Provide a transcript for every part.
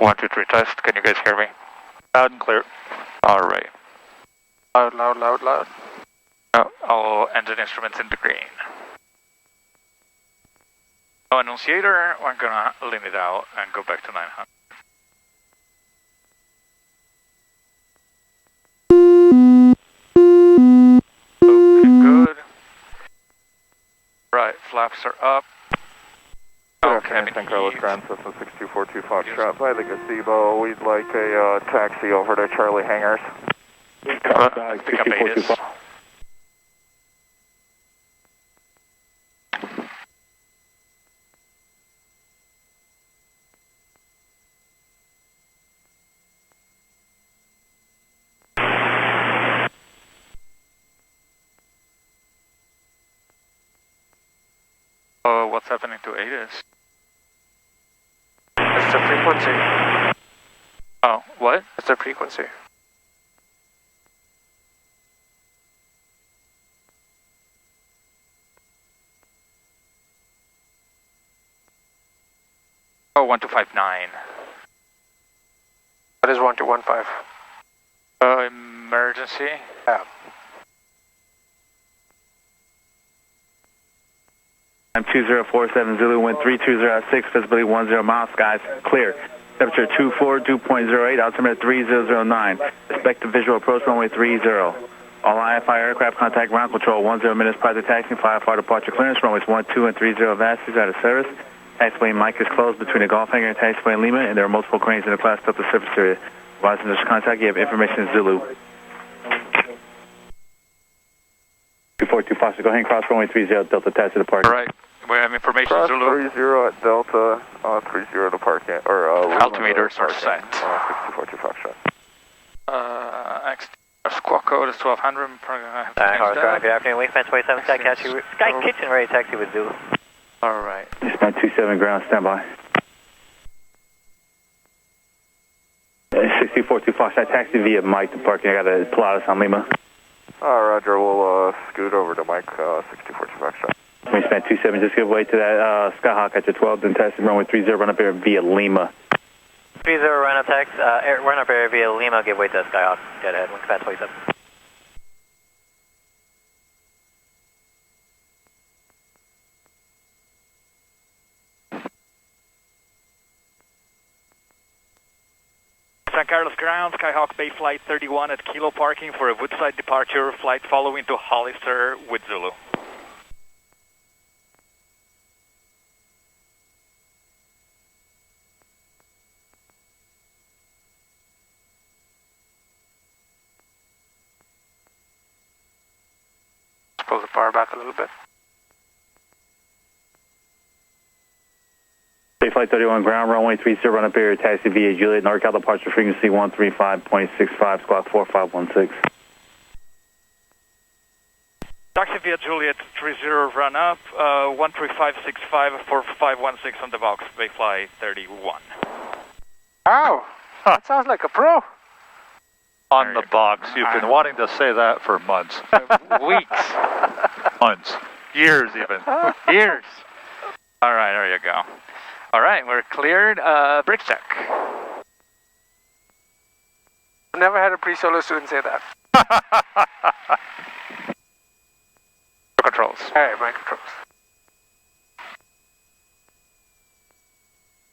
1, 2, 3 test. Can you guys hear me? Loud and clear. Alright. Loud, loud, loud, loud. All engine instruments in the green. No annunciator, I'm gonna lean it out and go back to 900. Okay, good. Right, flaps are up. San Carlos Ground System 6242 Foxtrot by the gazebo. We'd like a taxi over to Charlie Hangars. Pick up Atis. What's happening to Atis? It's the frequency. Oh, what? It's the frequency. Oh, 1259. That is 1215. Emergency? Yeah. I'm 2047 Zulu, wind 3206, visibility 10 miles, skies clear. Temperature 242.08, altimeter 3009. Expect the visual approach runway 30. All IFI aircraft contact ground control 10 minutes prior to taxi, fire departure clearance, runways 12 and 30 Vasquez out of service. Taxiway mic is closed between the Golf Hangar and Taxiway and Lima, and there are multiple cranes in the class up the surface area. Advising this contact, you have information in Zulu. 242 Fox, go ahead and cross runway 30 Delta taxi departure. Alright, we have information Cross Zulu. 30 at Delta, 30 to parking, or Altimeters are set. 6242 Foxtrot. Squawk code is 1200. Good afternoon, Wingspan 27, Sky Kitchen ready to taxi with Zulu. Alright. Wingspan 27 ground, standby. 6242 Fox, I taxi via Mike to parking. I got a Pilatus on Lima. Roger, we'll scoot over to Mike 6242 Foxtrot. Wingspan 27, just give way to that Skyhawk at your 12, then taxi runway 30, run up here via Lima. 30 run up tax, run up area via Lima, give way to Skyhawk, dead ahead, Wingspan 27. San Carlos ground, Skyhawk Bay Flight 31 at Kilo parking for a Woodside departure, flight following to Hollister with Zulu. Pull the power back a little bit. Bay Flight 31 ground, runway 30, run up here, taxi via Juliet, NorCal departure frequency 135.65, squawk 4516. Taxi via Juliet 30 run up, 13565 4516 on the box, Bay Flight 31. Oh, that sounds like a pro. On the box. You've been wanting to say that for months. Weeks. Months. Years even. Years. Alright, there you go. Alright, we're cleared. Brick check. I've never had a pre-solo student say that. Controls. Alright, my controls.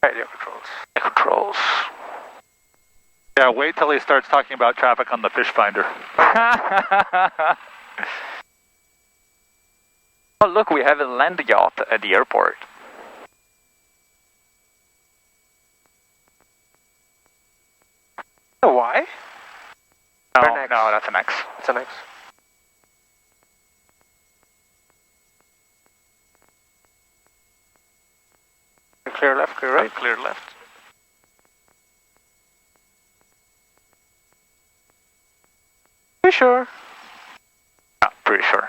Radio controls. Controls. Yeah, wait till he starts talking about traffic on the fish finder. Oh, look, we have a land yacht at the airport. You know why? No, Or next? no, that's an X. It's an X. Clear left, clear right. Clear left. You sure? Yeah, pretty sure.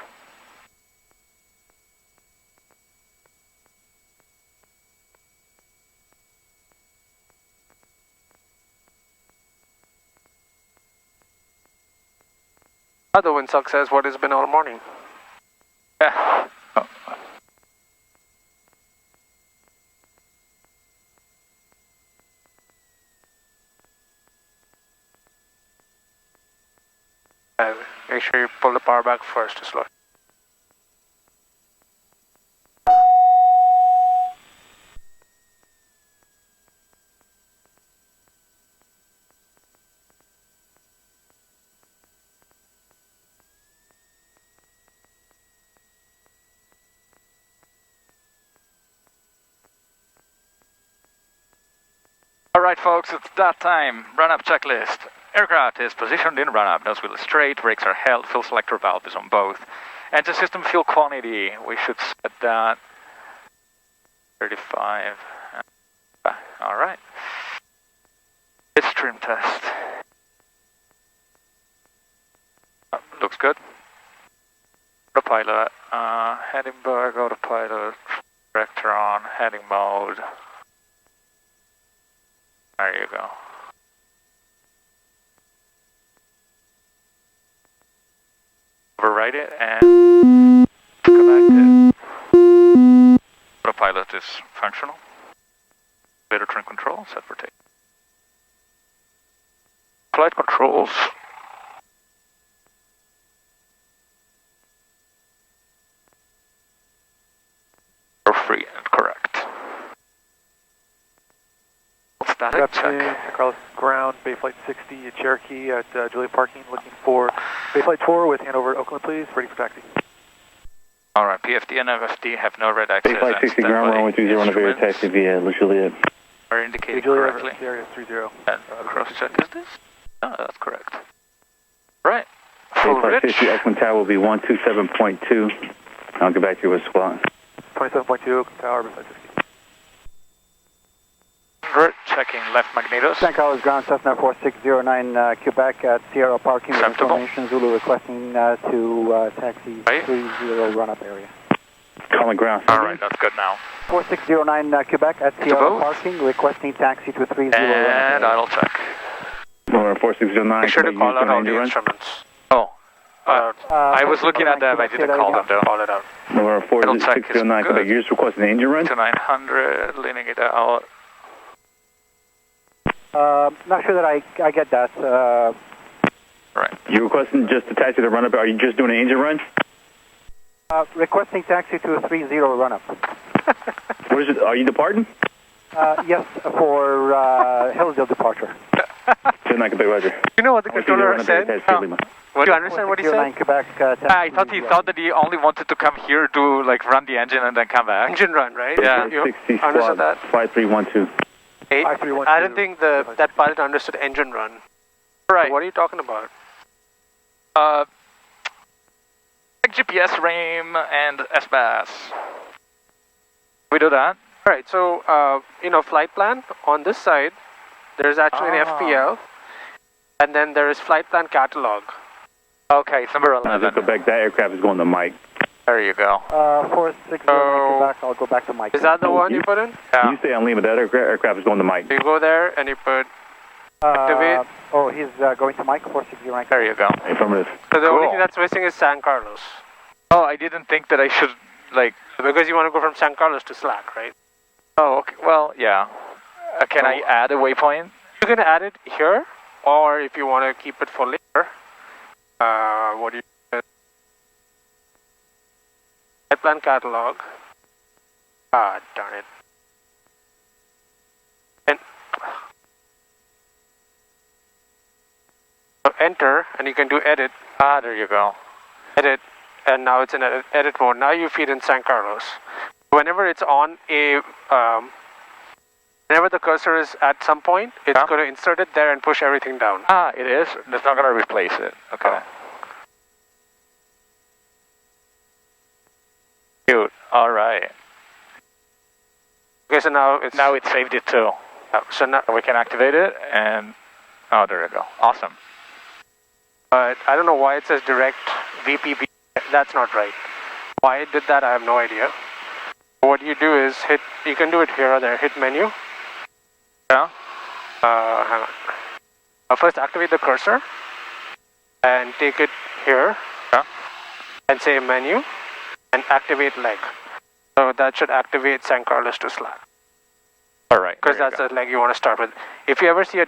Other windsock says what has been all morning. Yeah. Oh. Make sure you pull the power back first to slow. Alright folks, it's that time. Run-up checklist. Aircraft is positioned in run-up. Nose wheel is straight, brakes are held, fuel selector valve is on both. Engine system fuel quantity, we should set that 35. Alright. Stream test. Looks good. Autopilot, heading back, autopilot, director on, heading mode. There you go. Override it and connect it. Autopilot is functional. Later trim control, set for take. Flight controls. Are free and correct. Static check. Carlos, ground, Bayflight 60 at Cherokee at Juliet Parking, looking for Bayflight 4 with handover Oakland, please, ready for taxi. Alright, PFD and FFD have no red access. Bayflight 60 ground, runway 30 on the very taxi via Juliet. Are indicated Juliet, correctly. area 30. And cross check is this? No, that's correct. Right. Full Bayflight rich. 60 Oakland Tower will be 127.2. I'll get back to you with squawk. 27.2 Oakland Tower, Bayflight 60. Checking left magnetos. San Carlos ground, Cessna 4609 Quebec at Sierra Parking with Acceptable. information. Zulu requesting to taxi Right. 30 run-up area. Calling ground. Alright, that's good now. 4609 Quebec at Sierra both. Parking requesting taxi to 30 And run-up area. idle check. Number 4609. Make sure to can you call use out an all engine the run? instruments. Oh. I was looking at them, I didn't call them though. Call it out. Number Idle check is 4609 Quebec, good. you're just requesting an engine run? To 900, leaning it out. Not sure that I get that. Right. You're requesting just to taxi the run-up, are you just doing an engine run? Requesting taxi to 30 run-up. What is it, are you departing? Yes, for Hillsdale departure. 29 Quebec, roger. You know what the controller said? Oh. Do you understand what he said? Quebec, I thought he thought that he only wanted to come here to like run the engine and then come back. Engine run, right? Yeah. You 60 understood that? 5312. Hey, 5312. I don't think that pilot understood engine run. Right. What are you talking about? Like GPS RAM and SBAS. We do that? Alright, so, flight plan, on this side, there's actually an FPL, and then there is flight plan catalog. Okay, it's number 11. Quebec, that aircraft is going to Mike. There you go. 4609 Quebec, I'll go back to Mike. Is that the one you put in? Yeah. You stay on Lima, that aircraft is going to Mike. You go there and you put activate. He's going to Mike, 4609 There you go. Affirmative. So the only Cool. thing that's missing is San Carlos. Oh, I didn't think that I should, like... Because you want to go from San Carlos to Slack, right? Oh, okay. Well, yeah. Can I add a waypoint? You can add it here, or if you want to keep it for later, what do you do? Flight plan catalog. Darn it. And so enter, and you can do edit. There you go. Edit, and now it's in edit mode. Now you feed in San Carlos. Whenever it's on whenever the cursor is at some point, it's going to insert it there and push everything down. It is? That's not going to replace it. Okay. Cute. Alright. Okay, so now it's... Now it saved it too. So now We can activate it and... Oh, there you go. Awesome. But I don't know why it says direct VPP. That's not right. Why it did that, I have no idea. What you do is you can do it here or there, hit menu. Yeah? Hang on. First activate the cursor and take it here. Yeah? And say menu and activate leg. So that should activate San Carlos to Slack. All right. Because that's the leg you want to start with. If you ever see a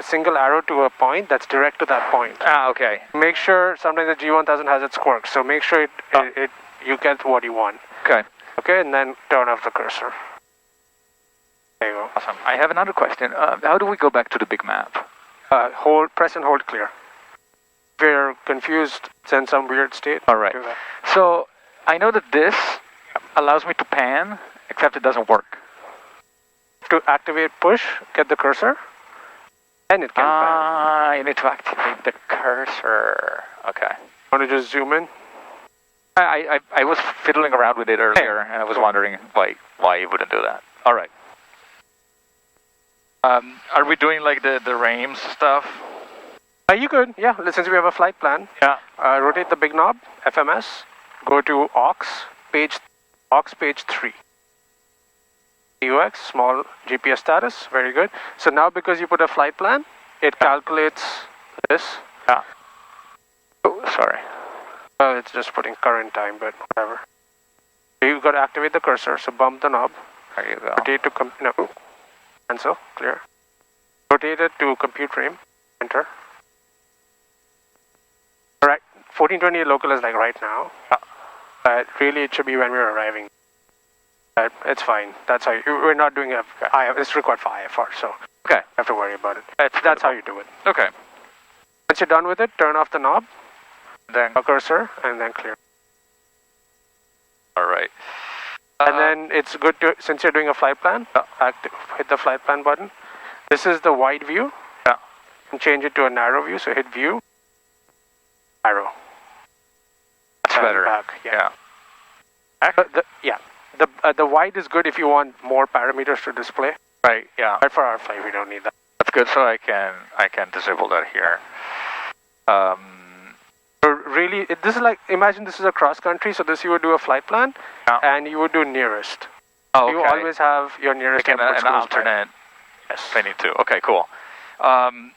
single arrow to a point, that's direct to that point. Ah, okay. Make sure sometimes the G1000 has its quirks, so make sure you get what you want. Okay. Okay, and then turn off the cursor. There you go. Awesome. I have another question. How do we go back to the big map? Press and hold clear. If you're confused, it's in some weird state. All right. So I know that this allows me to pan, except it doesn't work. To activate push, get the cursor, and it can pan. You need to activate the cursor. Okay. Want to just zoom in? I was fiddling around with it earlier, and I was wondering why you wouldn't do that. All right. Are we doing like the Rames stuff? You could, yeah. Since we have a flight plan. Yeah. Rotate the big knob, FMS. Go to aux page 3. UX, small GPS status, very good. So now because you put a flight plan, it calculates this. Yeah. Oh, sorry. Well, it's just putting current time, but whatever. You've got to activate the cursor, so bump the knob. There you go. Rotate to cancel, clear. Rotate it to compute frame, enter. Alright, 1420 local is like right now. But really it should be when we're arriving. But it's fine. That's how we're not doing it's required for IFR, so okay. You have to worry about it. That's how you do it. Okay. Once you're done with it, turn off the knob, then a cursor, and then clear. All right. And then it's good to, since you're doing a flight plan, hit the flight plan button. This is the wide view. Yeah. And change it to a narrow view, so hit view, arrow. That's better. Back, yeah. The wide is good if you want more parameters to display. Right, yeah. But for our flight, we don't need that. That's good, so I can disable that here. Really, this is like, imagine this is a cross country, so this you would do a flight plan, and you would do nearest. Oh, okay. You always have your nearest an alternate. Yes. If I need to. Okay, cool. Common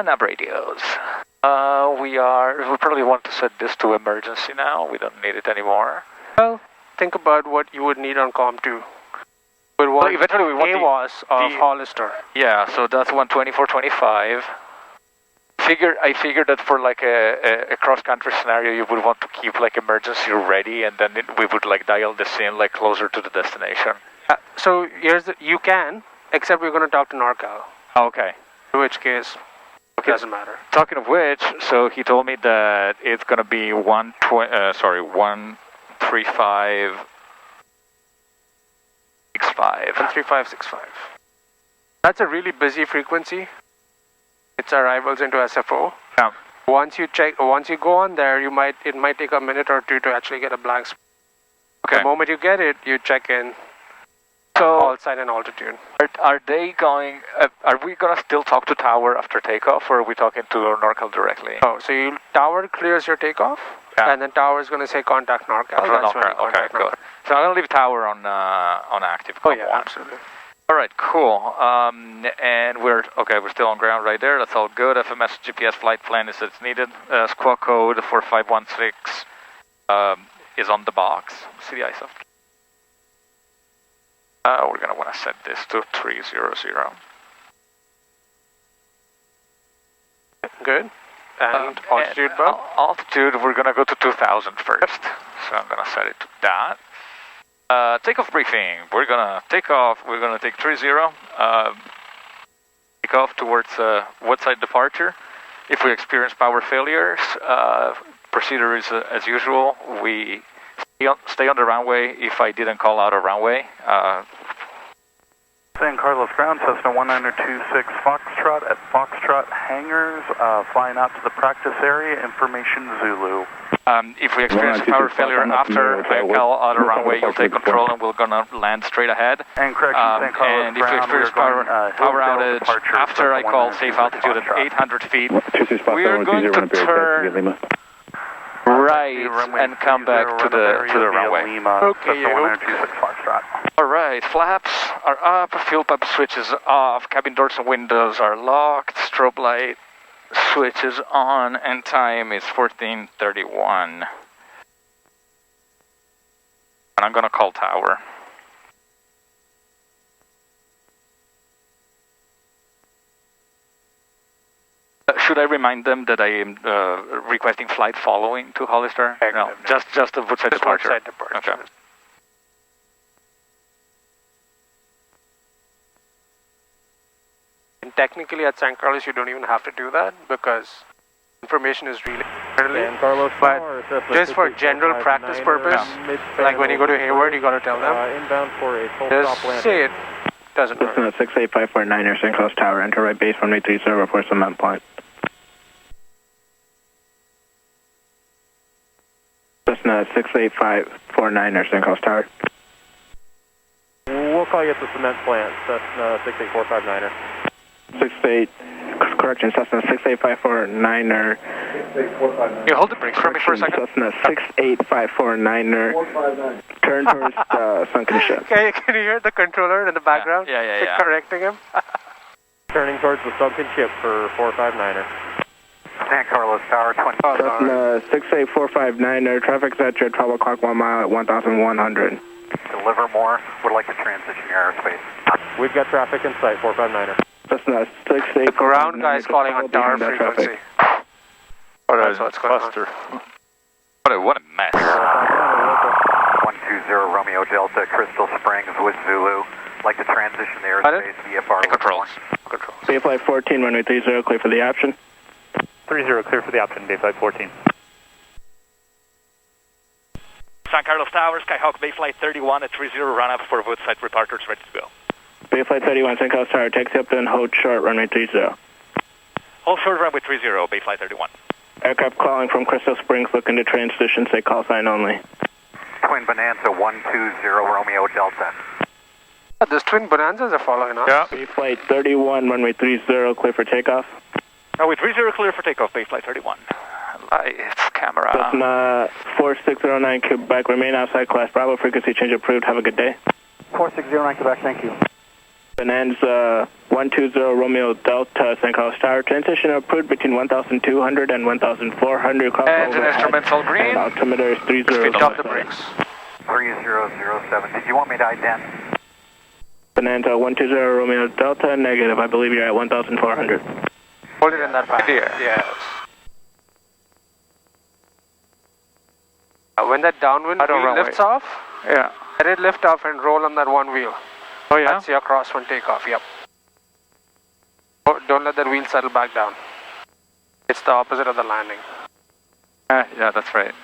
nav radios. We probably want to set this to emergency now. We don't need it anymore. Well, think about what you would need on COM2. Eventually we want AWAS of Hollister. Yeah, so that's 124.25. I figured that for like a cross-country scenario, you would want to keep like emergency ready, and then we would like dial this in like closer to the destination. So you can, except we're going to talk to NorCal. Okay. In which case, it doesn't matter. Talking of which, so he told me that it's going to be 13565. 13565. That's a really busy frequency. Its arrivals into SFO. Yeah. Once you go on there, it might take a minute or two to actually get a blank spot. Okay. The moment you get it, you check in. So call sign and altitude. Are they going? Are we gonna still talk to tower after takeoff, or are we talking to NorCal directly? Oh, so tower clears your takeoff, and then tower is gonna say contact NorCal. That's when you contact NorCal. Cool. So I'm gonna leave tower on active. Oh yeah, absolutely. All right, cool. And we're still on ground right there. That's all good. FMS GPS flight plan is it's needed. Squawk code 4516 is on the box. See the ISO. We're gonna want to set this to 300. Good. And altitude, Bob? Altitude, we're gonna go to 2000 first. So I'm gonna set it to that. Takeoff briefing. We're gonna take off. We're gonna take 30. Take off towards woodside departure. If we experience power failures, procedure is as usual. We stay on the runway. If I didn't call out a runway. San Carlos ground, Cessna 1926 Foxtrot at Foxtrot hangars, flying out to the practice area. Information Zulu. If we experience power failure after I call out a runway, you'll take control and we're gonna land straight ahead. And correction, San Carlos and if we experience power outage after I call safe altitude at 800 feet, we are going to turn right and come back to the runway. Okay, All right, flaps are up, fuel pump switches off, cabin doors and windows are locked, strobe light switches on, and time is 14:31. And I'm gonna call tower. should I remind them that I am requesting flight following to Hollister? No, just the Woodside departure. Woodside departure. Okay. And technically at San Carlos you don't even have to do that because information is really early. But just for general practice purpose, like when you go to Hayward, you got to tell them. Inbound for a full Just stop landing. say it. Doesn't hurt. Cessna 68549er, St. Cloud Tower, enter right base 1830, report cement point. Cessna 68549er, St. Cloud Tower. We'll call you at the cement plant, Cessna 68459er. 68549er. You hold the brakes for me for a second. Cessna 68549er. Turn towards the sunken ship. Can you hear the controller in the background? Yeah. Correcting him. Turning towards the sunken ship for 459er. San Carlos Tower 20. Cessna 68459er. Traffic's at your 12 o'clock 1 mile at 1100. Deliver more. Would like to transition your airspace. We've got traffic in sight, 459er. Cessna 685. The ground guy is calling on tower frequency. That's what's cluster. What a mess. 120 Romeo Delta, Crystal Springs with Zulu. Like to transition the airspace, VFR. Controls. Bayflight 14, runway 30, clear for the option. 30, clear for the option, Bayflight 14. San Carlos Tower, Skyhawk Bayflight 31 at 30, run up for Woodside departures, ready to go. Bayflight 31, St. Carlos Tower, taxi up and hold short, runway 30. Hold short runway 30, Bayflight 31. Aircraft calling from Crystal Springs, looking to transition, say call sign only. Twin Bonanza 120 Romeo Delta. Those twin bonanzas are following us. Yeah. Bayflight 31, runway 30, clear for takeoff. Runway 30, clear for takeoff, Bayflight 31. Lights, camera. Cessna 4609, Quebec, remain outside class Bravo, frequency change approved, have a good day. 4609, Quebec, thank you. Bonanza 120 Romeo Delta, St. Carlos Tower, transition approved between 1,200 and 1,400. Engine instrumental green. Altimeter is 30. Stop the brakes. 3007. Did you want me to ident? Bonanza 120 Romeo Delta, negative. I believe you're at 1,400. Hold it in that path. Yes. When that downwind wheel lifts off, let it lift off and roll on that one wheel. Oh yeah? That's your crosswind takeoff, yep. Oh, don't let that wheel settle back down. It's the opposite of the landing. Yeah, that's right.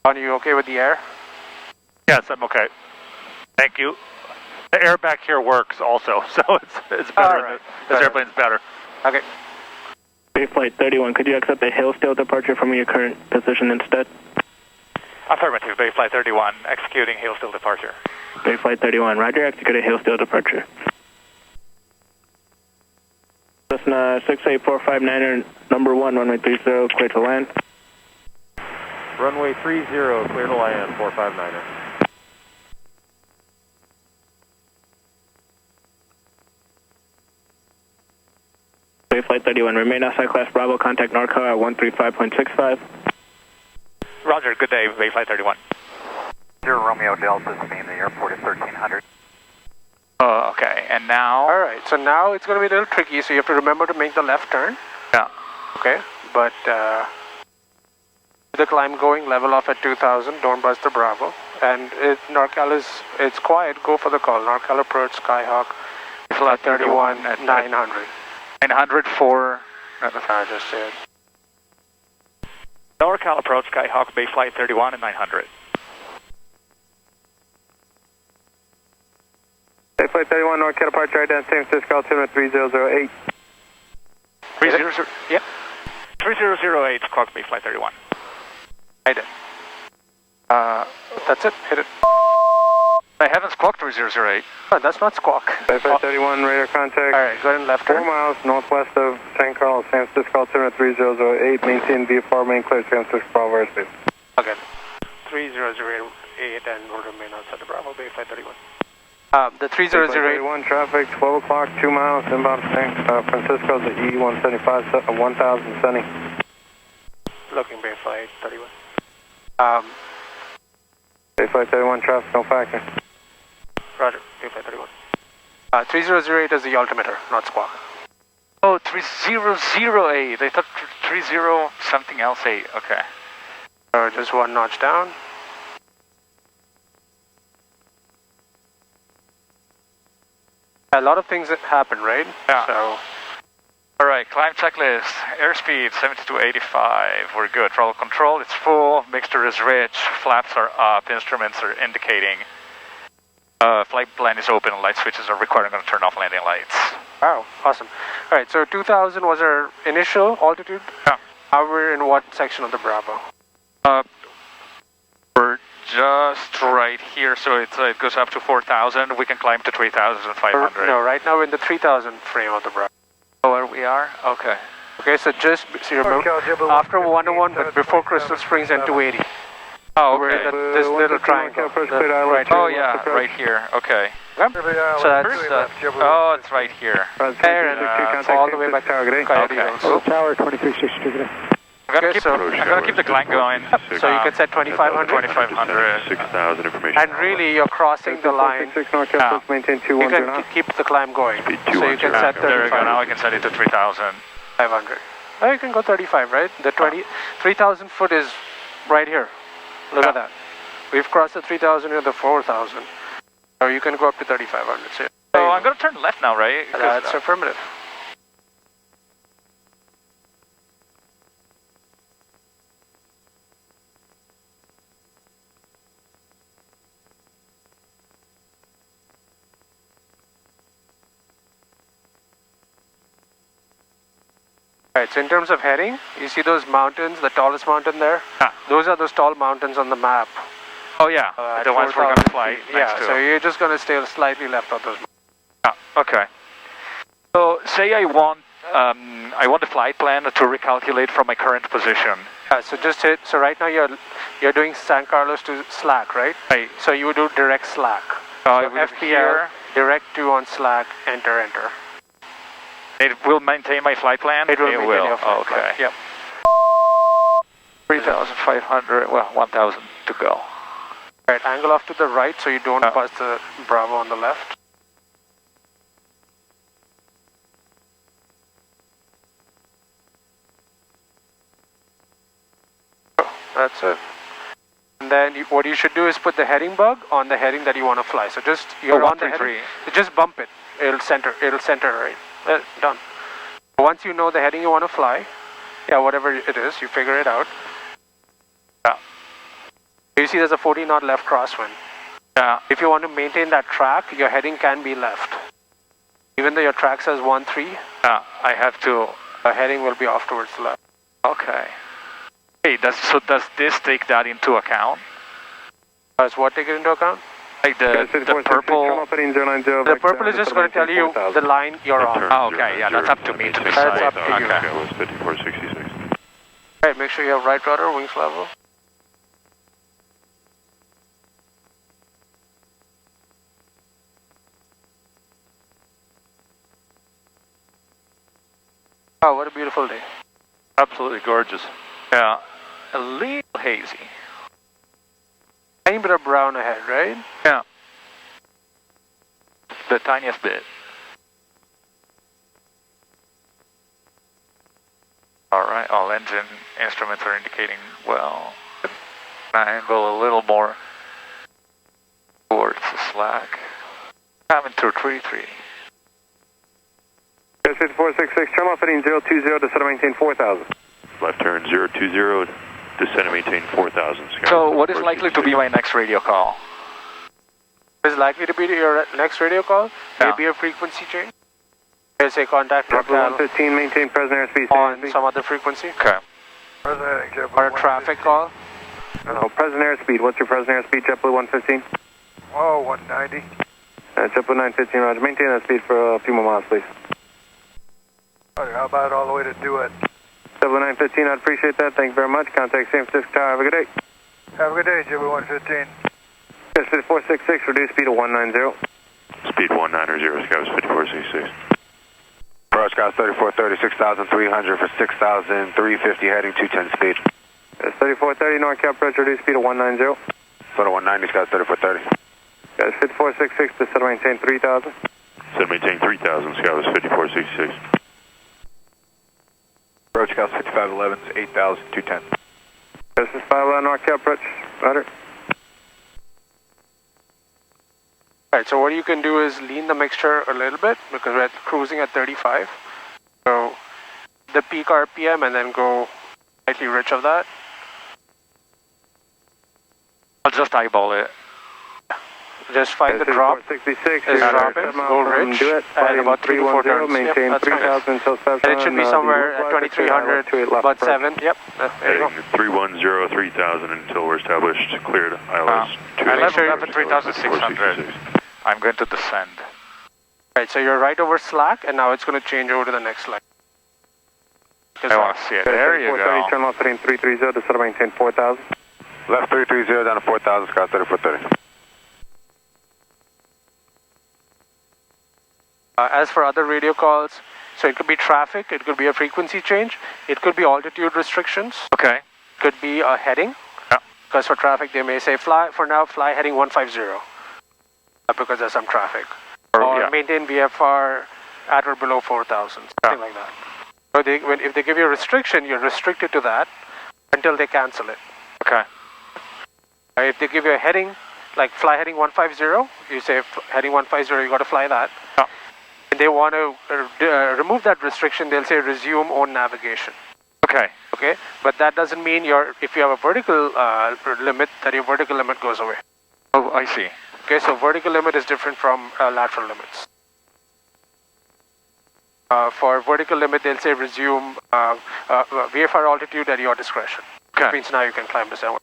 Are you okay with the air? Yes, I'm okay. Thank you. The air back here works also, so it's better. Right. This airplane's better. Okay. Bayflight 31, could you accept a Hillsdale departure from your current position instead? Affirmative, Bayflight 31, executing Hillsdale departure. Bayflight 31, roger, execute a Hillsdale departure. Cessna 68459er, number 1, runway 30, clear to land. Runway 30, clear to land, 459er. Bayflight 31, remain outside class Bravo, contact NORCO at 135.65. Roger, good day, Bayflight 31. 0 Romeo Delta, speeding the airport at 1300. Oh, okay, and now? Alright, so now it's going to be a little tricky, so you have to remember to make the left turn. Yeah. Okay, but the climb going, level off at 2000, don't bust the Bravo. And NorCal it's quiet, go for the call. NorCal approach, Skyhawk, flight 31 at 900. 900 for... I just said. NorCal approach, Skyhawk, Bayflight 31 at 900. Bayflight 31, NorCal departure, identity San Francisco, altimeter 3008. 3008. Yep. 3008, squawk Bayflight 31. I did. That's it, hit it. I haven't squawked 3008. Oh, that's not squawk. Bayflight 31, radar contact. Alright, go ahead and left turn. 4 miles northwest of San Carlos, San Francisco, altimeter 3008, maintain VFR main clear San Francisco Bravo airspace. Okay. 3008 and will remain outside the Bravo, Bayflight 31. The 3008... 31 traffic, 12 o'clock, 2 miles, inbound San Francisco, the E175, 1070. Looking Bayflight 31. Bayflight 31 traffic, no factor. Roger, Bayflight 31. 3008 is the altimeter, not squawk. Oh, 3008. I thought 30 something else 8. Okay. Just one notch down. A lot of things that happen, right? Yeah. So. All right, climb checklist. Airspeed 7285. We're good. Throttle control, it's full. Mixture is rich. Flaps are up. Instruments are indicating. Flight plan is open. Light switches are required. I'm going to turn off landing lights. Wow, awesome. All right, so 2000 was our initial altitude. Yeah. Now we're in what section of the Bravo? We're just right here, so it goes up to 4,000. We can climb to 3,500. No, right now we're in the 3000 frame of the Bravo. Oh, where we are? Okay. Okay, so just so you remember, after 101, but before Crystal Springs and 280. Oh, we're okay. in this little triangle. Right oh, yeah, right here. Okay. Yep. So that's oh, it's right here. There and all the way back to Coyote Hills. Tower 2360. I'm gonna keep the climb going. So you can set 2500. 2500. 6,000 information. And really, you're crossing the line. You can keep the climb going. So you can set 35. There we go. Now I can set it to 3,000. 500. Now you can go 35, right? The 3,000 foot is right here. Look at that. We've crossed the 3,000 or the 4,000. Or you can go up to 3,500. So I'm going to turn left now, right? That's affirmative. Alright, so in terms of heading, you see those mountains, the tallest mountain there? Those are those tall mountains on the map. Oh yeah, the ones we're going to fly next to. So you're just going to stay slightly left of those mountains. Okay. So say I want the flight plan to recalculate from my current position. So just hit, so right now you're doing San Carlos to slack, right? Right. So you would do direct slack. So FPL, here. direct to on slack, enter. It will maintain my flight plan? It will maintain your flight plan. Okay. Yep. 3,500, well, 1,000 to go. Right, angle off to the right so you don't pass the Bravo on the left. That's it. And then what you should do is put the heading bug on the heading that you want to fly. So just, you're on the heading, just bump it. It'll center right. Done. Once you know the heading you want to fly, whatever it is, you figure it out. You see there's a 40 knot left crosswind. If you want to maintain that track, your heading can be left. Even though your track says 1-3, I have to... the heading will be off towards the left. Okay. Hey, so does this take that into account? Does what take it into account? Like the purple... The purple is just going to tell you the line you're on. Oh, okay, yeah, that's up to me to decide. That's up to you. That was 5466. Alright, make sure you have right rudder, wings level. Oh, what a beautiful day. Absolutely gorgeous. Yeah, a little hazy. Tiny bit of brown ahead, right? Yeah. The tiniest bit. Alright, all engine instruments are indicating well. Angle a little more towards the slack. Coming through 33. 466, turn off heading 020, descend and maintain 4,000. Left turn 020, descend and maintain 4,000. So what is likely to be my next radio call? What is likely to be your next radio call? Maybe a frequency change? Say contact JetBlue 115, maintain present airspeed. On some other frequency? Okay. Or a traffic call? No, present airspeed. What's your present airspeed, JetBlue 115? Oh, 190. JetBlue 915, roger. Maintain that speed for a few more miles, please. How about all the way to DeWitt? JetBlue 915, I'd appreciate that. Thank you very much. Contact San Francisco Tower. Have a good day. Have a good day, JetBlue 115. Yes, 466, reduce speed to 190. Speed 190, Sky was 5466. Sky 3430, 6,300 for 6,350, heading 210 speed. Yes, 3430, NorCal approach, reduce speed to 190. So to 190, Sky 3430. Guys, 5466 to set maintain 3000. Set maintain 3000, Skywas 5466. Approach Scout 5511 is 8210. This is 511 NorCal approach. Roger. Alright, so what you can do is lean the mixture a little bit because we're cruising at 35. So the peak RPM and then go slightly rich of that. I'll just eyeball it. Just find the drop. 66. Is dropping. Go rich. Do it. And about 3 to 4 turns. Maintain Yep, 3000 until 7. And it should be somewhere at 2300, about 7. Yep. There you go. Heading 310, 3000 until we're established cleared ILS 2. I leveled up at 3600. I'm going to descend. Right, so you're right over slack, and now it's going to change over to the next leg. I want to see it. There you go. Turn left heading 330 to set maintain 4000. Left 330 down to 4000, Scott 3430. As for other radio calls, so it could be traffic, it could be a frequency change, it could be altitude restrictions. Okay. Could be a heading. Yeah. Because for traffic they may say fly, for now fly heading 150. Because there's some traffic. Or maintain VFR at or below 4000, something like that. So if they give you a restriction, you're restricted to that until they cancel it. Okay. If they give you a heading, like fly heading 150, you say heading 150, you got to fly that. Yeah. And they want to remove that restriction, they'll say resume own navigation. Okay. Okay, but that doesn't mean if you have a vertical limit, that your vertical limit goes away. Oh, I see. Okay, so vertical limit is different from lateral limits. For vertical limit, they'll say resume VFR altitude at your discretion. Okay. Which means now you can climb the 7.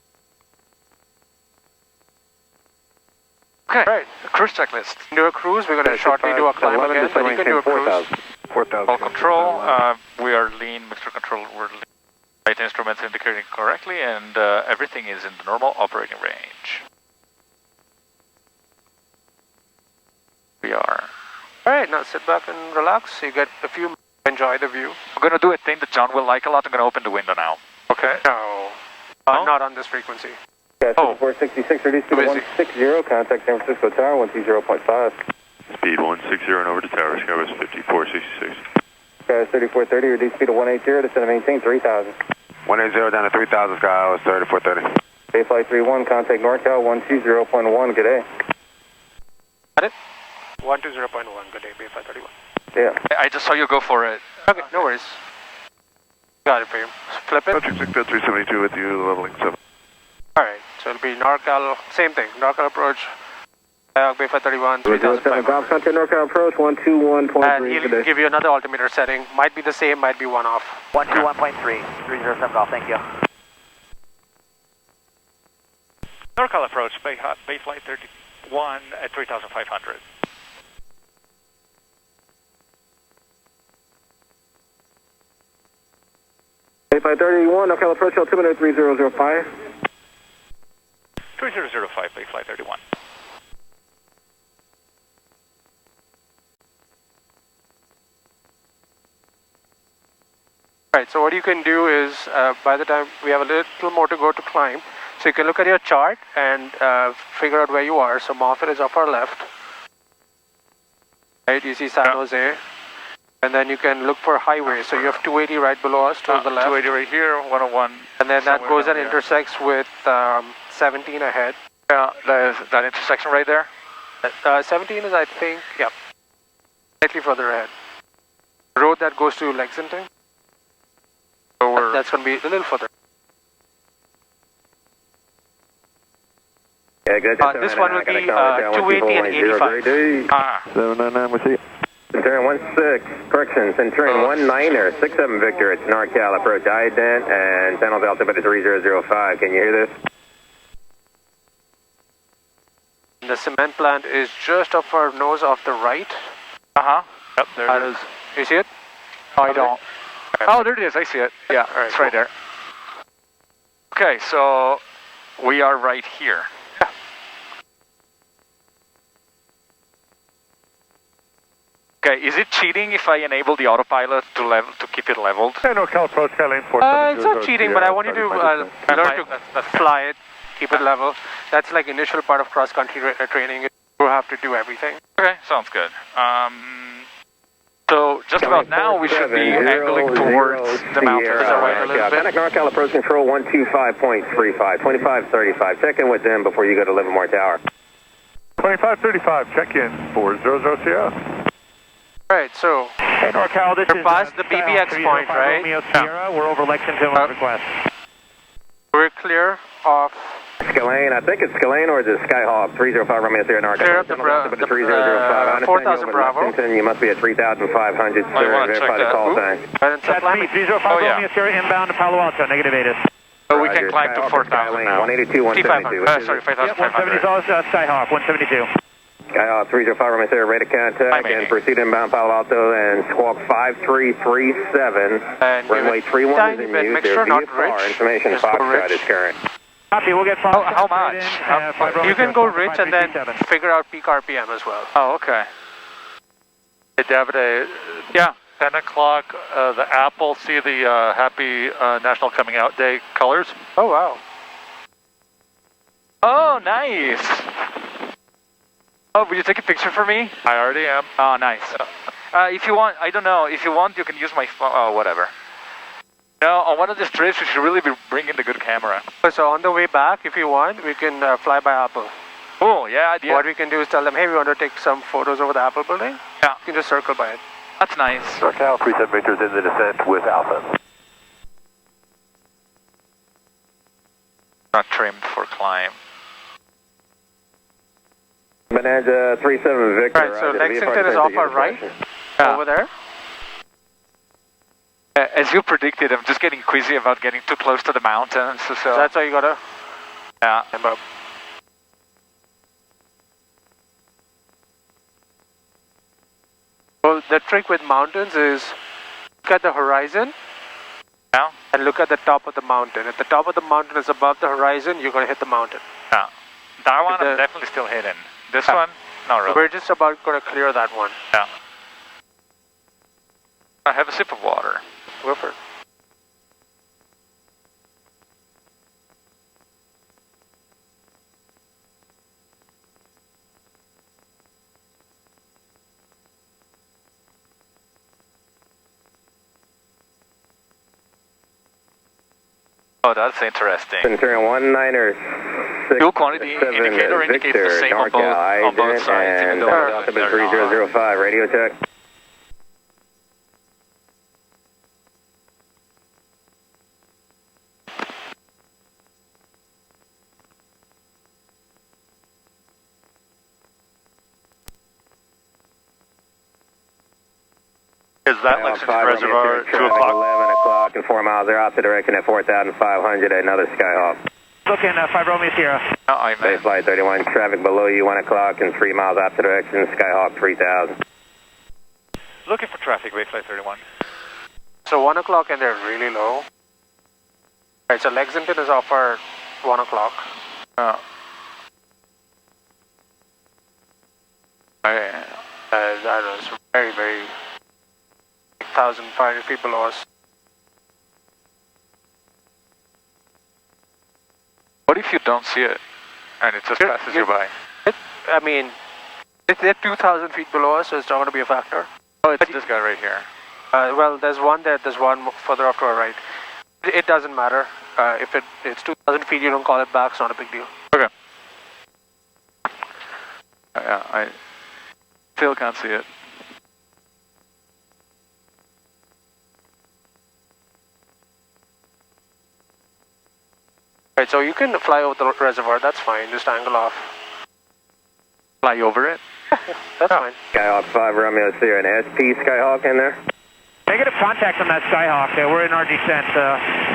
Okay. Right. Cruise checklist. Do a cruise. We're going to shortly do a climb again, but you can do a cruise. 4000. All control. We are lean. Mixture control. We're lean. Right instruments indicating correctly, and everything is in the normal operating range. We are. All right. Now sit back and relax. You get a few. Enjoy the view. I'm going to do a thing that John will like a lot. I'm going to open the window now. Okay. No. Not on this frequency. Yeah, 466, reduce to 160, contact San Francisco Tower, 120.5. Speed 160 and over to tower, Skywas 5466. Skywas 3430, reduce speed to 180 to set maintain 3000. 180 down to 3000, Skywas 3430. Bayflight 31, contact NorCal 120.1, good day. Got it? 120.1, good day, Bayflight 31. Yeah. I just saw you go for it. Okay, no worries. Got it for you. Flip it. Patrick 372 with you, leveling 7. Alright, so it'll be NorCal, same thing, NorCal approach, Bayflight 31, 3500. Contact NorCal approach, 121.3. And he'll give you another altimeter setting, might be the same, might be one off. 121.3, 307 golf, thank you. NorCal approach, Bayflight 31 at 3500. Bayflight 31, NorCal approach, altimeter 3005. 3005, Bayflight 31. Right, so what you can do is, by the time we have a little more to go to climb, so you can look at your chart and figure out where you are. So Moffett is up our left. Right, you see San Jose. And then you can look for highways. So you have 280 right below us to the left. 280 right here, 101. And then that goes and intersects with 17 ahead. Yeah, that intersection right there? 17 is, I think, yeah, slightly further ahead. The road that goes to Lexington. So that's going to be a little further. Yeah, good. This one will be 280 and 85. 799, we'll see you. Centurion 16, correction, Centurion 19er, 67 Victor, it's NorCal approach ident and San Jose altimeter 3005. Can you hear this? The cement plant is just off our nose off the right. Yep, there it is. You see it? Oh, I don't. Oh, there it is. I see it. Yeah, right, it's right there. Okay, so we are right here. Okay, is it cheating if I enable the autopilot to keep it leveled? Yeah, NorCal approach, Skyline 4. It's not cheating, but I want you to learn to fly it, keep it level. That's like initial part of cross-country training. We'll have to do everything. Okay, sounds good. So just about now we should be angling towards the mountains. Is that right a little bit? NorCal approach control 125.35, 2535. Check in with them before you go to Livermore Tower. 2535, check in 400 Sierra. Alright, so Hey NorCal, this we're is past the BBX point, right? Romeo Sierra. We're over Lexington with request. We're clear of Scalane, I think it's Scalane or is it Skyhawk 305 Romeo Sierra NorCal. Clear up the 3005. 4000 Bravo. Lexington, you must be at 3500, sir. Verify the call sign. That's me, 305 Romeo Sierra inbound to Palo Alto, negative ATIS. So we can climb to 4,000 now. 182, 172. Sorry, 5,500. Yep, 170, Skyhawk, 172. Skyhawk 305 Romeo Sierra, rate of contact and proceed inbound Palo Alto and squawk 5337. Runway 31 is in use. There's VFR information. Foxtrot is current. Copy, we'll get how much? You can go rich and then figure out peak RPM as well. Oh, okay. Hey, Davide. Yeah. 10 o'clock, the Apple, see the happy National Coming Out Day colors? Oh, wow. Oh, nice. Oh, will you take a picture for me? I already am. Oh, nice. If you want, I don't know, if you want, you can use my phone, oh, whatever. No, on one of these trips, we should really be bringing the good camera. So on the way back, if you want, we can fly by Apple. Oh, yeah, idea. What we can do is tell them, hey, we want to take some photos over the Apple building. Yeah. You can just circle by it. That's nice. NorCal 37 Victor's in the descent with Alpha. Not trimmed for climb. Bonanza 37 Victor. Right, so Lexington is off our right, over there. As you predicted, I'm just getting queasy about getting too close to the mountains. So that's why you gotta. Yeah. Well, the trick with mountains is look at the horizon. Yeah. And look at the top of the mountain. If the top of the mountain is above the horizon, you're gonna hit the mountain. Yeah. That one I'm definitely still hidden. This one, not really. We're just about gonna clear that one. Yeah. I have a sip of water. Go for it. Oh, that's interesting. Centurion 196. Fuel quantity indicator indicates the same on both sides. And Delta 3005, radio check. Is that Lexington Reservoir at 2 o'clock? 11 o'clock and 4 miles. They're opposite direction at 4,500 at another Skyhawk. Looking 5 Romeo Sierra. Base flight 31, traffic below you 1 o'clock and 3 miles opposite direction, Skyhawk 3000. Looking for traffic, base flight 31. So 1 o'clock and they're really low. Right, so Lexington is off our 1 o'clock. I don't know, it's very, very 1,500 feet below us. What if you don't see it and it just passes you by? They're 2,000 feet below us, so it's not going to be a factor. Oh, it's this guy right here. Well, there's one there, there's one further off to our right. It doesn't matter. If it's 2,000 feet, you don't call it back, it's not a big deal. Okay. Yeah, I still can't see it. Right, so you can fly over the reservoir, that's fine, just angle off. Fly over it? That's fine. Skyhawk 5 Romeo Sierra, an SP Skyhawk in there? Negative contact on that Skyhawk. We're in our descent,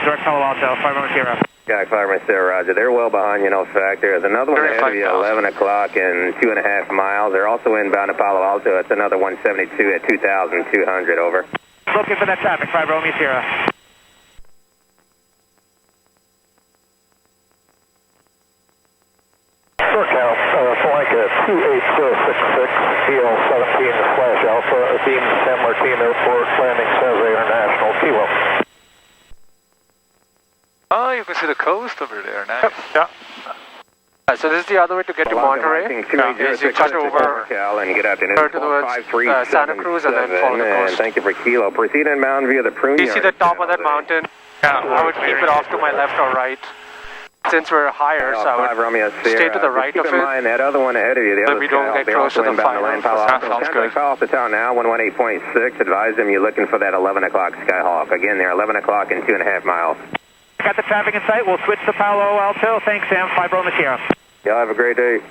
direct Palo Alto, 5 Romeo Sierra. Skyhawk 5 Romeo Sierra, roger. They're well behind you, no fact. There's another one ahead of you, 11 o'clock and 2.5 miles. They're also inbound to Palo Alto. It's another 172 at 2,200, over. Looking for that traffic, 5 Romeo Sierra. SourCal, flight at 28066, EL17/Alpha, beam San Martin Airport, landing San Jose International, Kilo. Oh, you can see the coast over there, nice. Yeah. So this is the other way to get to Monterey. You cut over and get afternoon. Turn towards Santa Cruz and then follow the coast. Thank you for Kilo. Proceed inbound via the Prune. You see the top of that mountain? I would keep it off to my left or right. Since we're higher, so I would stay to the right of it. Keep in mind that other one ahead of you, the other we don't get close to the fire. Sounds good. Call off the town now, 118.6. Advise them you're looking for that 11 o'clock Skyhawk. Again, they're 11 o'clock and 2.5 miles. Got the traffic in sight. We'll switch to Palo Alto. Thanks, Sam. Fibro in the Sierra. Y'all have a great day.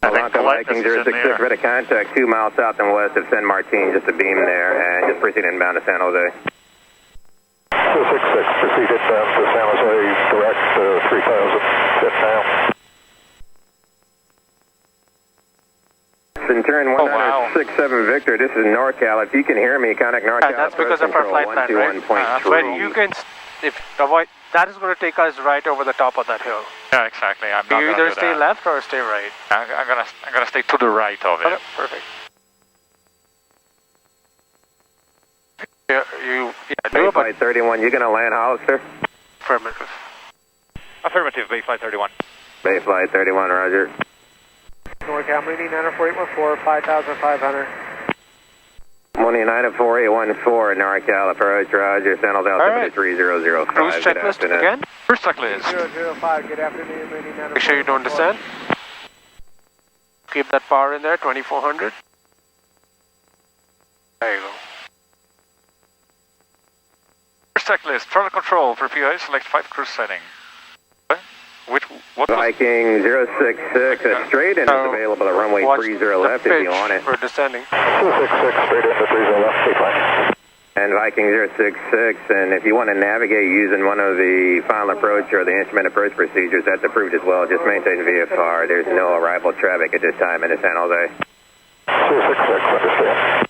Viking 066, ready to contact 2 miles south and west of San Martin, just a beam there, and just proceed inbound to San Jose. 266, proceed inbound to San Jose, direct 3000, set now. Centurion 1967 Victor, this is NorCal. If you can hear me, contact NorCal. That's because of our flight plan, right? But you can, avoid, that is going to take us right over the top of that hill. Yeah, exactly. I'm do you either stay left or stay right? I'm gonna stay to the right of it. Okay, perfect. Bayflight 31, you going to land Hollister? Affirmative. Affirmative, Bayflight 31. Bayflight 31, roger. NorCal, Mooney 94814, 5,500. Mooney 94814, NorCal approach, roger. San Jose altimeter 3005. Cruise checklist again? Cruise checklist. 005, good afternoon, Mooney 94814. Make sure you don't descend. Keep that power in there, 2400. There you go. Checklist, throttle control for PI, select 5 cruise setting. What Viking 066, straight in is available at runway 30 left if you want it. For descending. 266, straight in to 30 left, seaplane. And Viking 066, and if you want to navigate using one of the final approach or the instrument approach procedures, that's approved as well. Just maintain VFR. There's no arrival traffic at this time in the San Jose. 266, understand.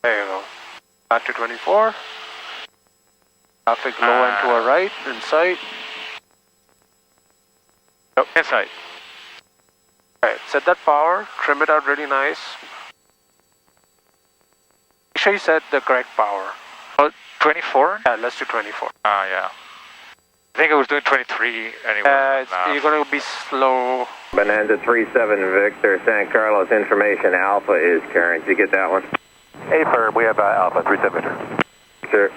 There you go. Back to 24. Traffic low end to our right, in sight. Nope, in sight. Alright, set that power, trim it out really nice. Make sure you set the correct power. Oh, 24? Yeah, let's do 24. Yeah. I think I was doing 23 anyway. You're going to be slow. Bonanza 37 Victor, San Carlos information Alpha is current. Did you get that one? Affirm, we have Alpha 37 Victor. Sure.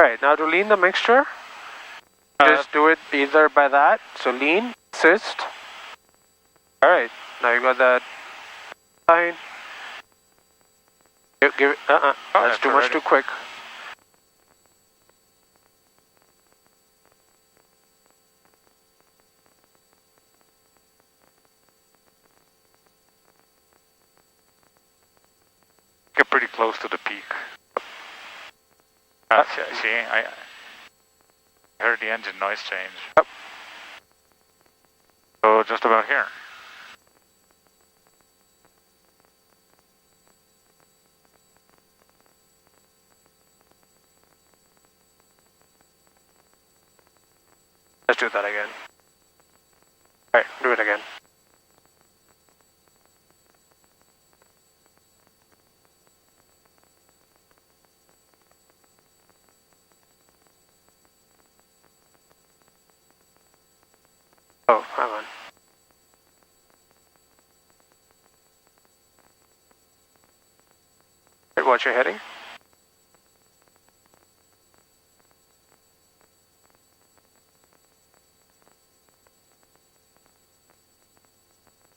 Alright, now to lean the mixture, just do it either by that, so lean, assist. Alright, now you got that line. Give it, that's too much too quick. Get pretty close to the peak. See, I heard the engine noise change. Yep. So just about here. Let's do that again. Alright, do it again. Oh, hang on. Right, watch your heading.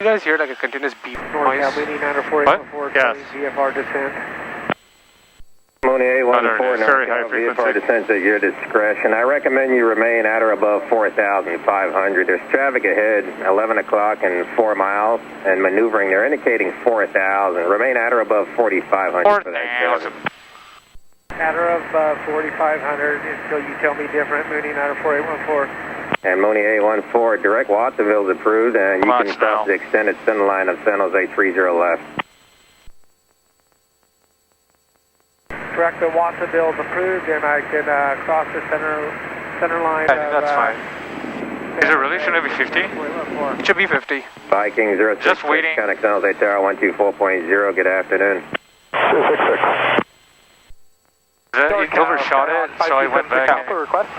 You guys hear like a continuous beep noise? NorCal, Mooney 94814, Yes. VFR descent. Mooney 814, NorCal, VFR descents at your discretion. I recommend you remain at or above 4,500. There's traffic ahead, 11 o'clock and 4 miles, and maneuvering. They're indicating 4,000. Remain at or above 4,500 for that traffic. At or above 4,500 until you tell me different, Mooney 94814. And Mooney 814, direct Watsonville's approved, and you can stop the extended center line of San Jose 30 left. Direct to Watsonville is approved, and I can cross the center line. That's fine. Is it really? Shouldn't it be 50? It should be 50. Viking 066, just waiting. Contact San Jose Tower 124.0. Good afternoon. 266. Over overshot it, so I went back. Request.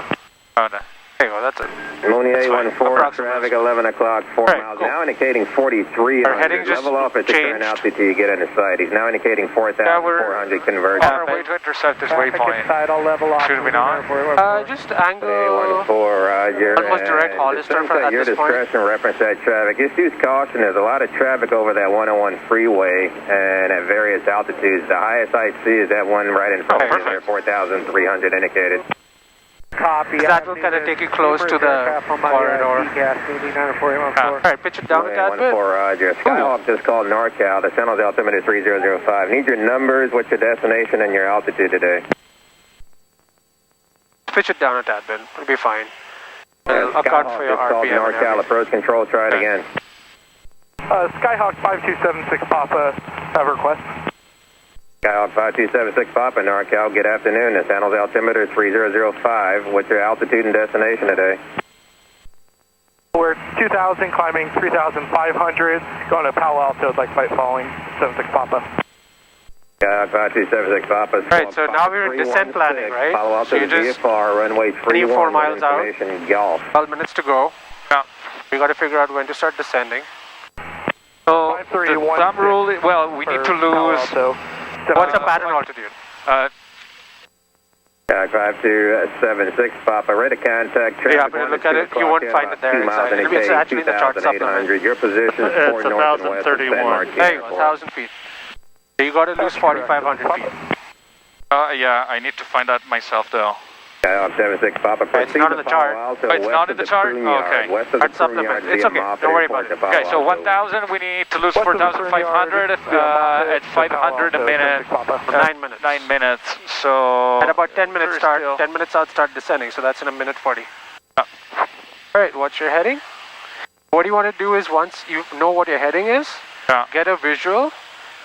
Oh, no. There you go, that's it. Monier 14, traffic 11 o'clock, 4 miles, now indicating 43. Our heading just level off at the current altitude till you get into sight. He's now indicating 4,400 conversion. On our way to intercept this waypoint. I'll level off. Should we not? Just angle. 14, Roger. Almost direct Hollister for at your this point. discretion, reference that traffic. Just use caution. There's a lot of traffic over that 101 freeway and at various altitudes. The highest I see is that one right in front of you there, 4,300 indicated. Copy. That will kind of take you close to the corridor. Alright, pitch it down a tad bit. Roger. Skyhawk just called NorCal. The Sentinel's altimeter 3005. Need your numbers, what's your destination, and your altitude today? Pitch it down a tad bit. It'll be fine. I'll account for your RPM. NorCal approach control. Try it again. Skyhawk 5276 Papa, have a request. Skyhawk 5276 Papa, NorCal, good afternoon. The Sentinel's altimeter 3005. What's your altitude and destination today? We're 2,000, climbing 3,500, going to Palo Alto, like flight following 76 Papa. Skyhawk 5276 Papa. Right, so now we're in descent planning, right? Palo Alto so you just VFR, runway 31, 4 miles out. Golf. 12 minutes to go. Yeah. We got to figure out when to start descending. So, the thumb rule, well, we need to lose... What's the pattern altitude? 5276 Papa, ready to contact. Yeah, but look at it, you won't find it there. It's actually in the chart supplement. Your position is 4 north and west of San Martin. There you go, 1,000 feet. So you got to lose 4,500 feet. Yeah, I need to find out myself though. 76 Papa, it's not in the chart. It's not in the chart? Okay. Chart supplement. It's okay, don't worry about it. Okay, so 1,000, we need to lose 4,500 at 500 a minute. 9 minutes. 9 minutes, so... At about 10 minutes start, 10 minutes out start descending, so that's in a minute 40. Alright, what's your heading? What you want to do is once you know what your heading is, get a visual,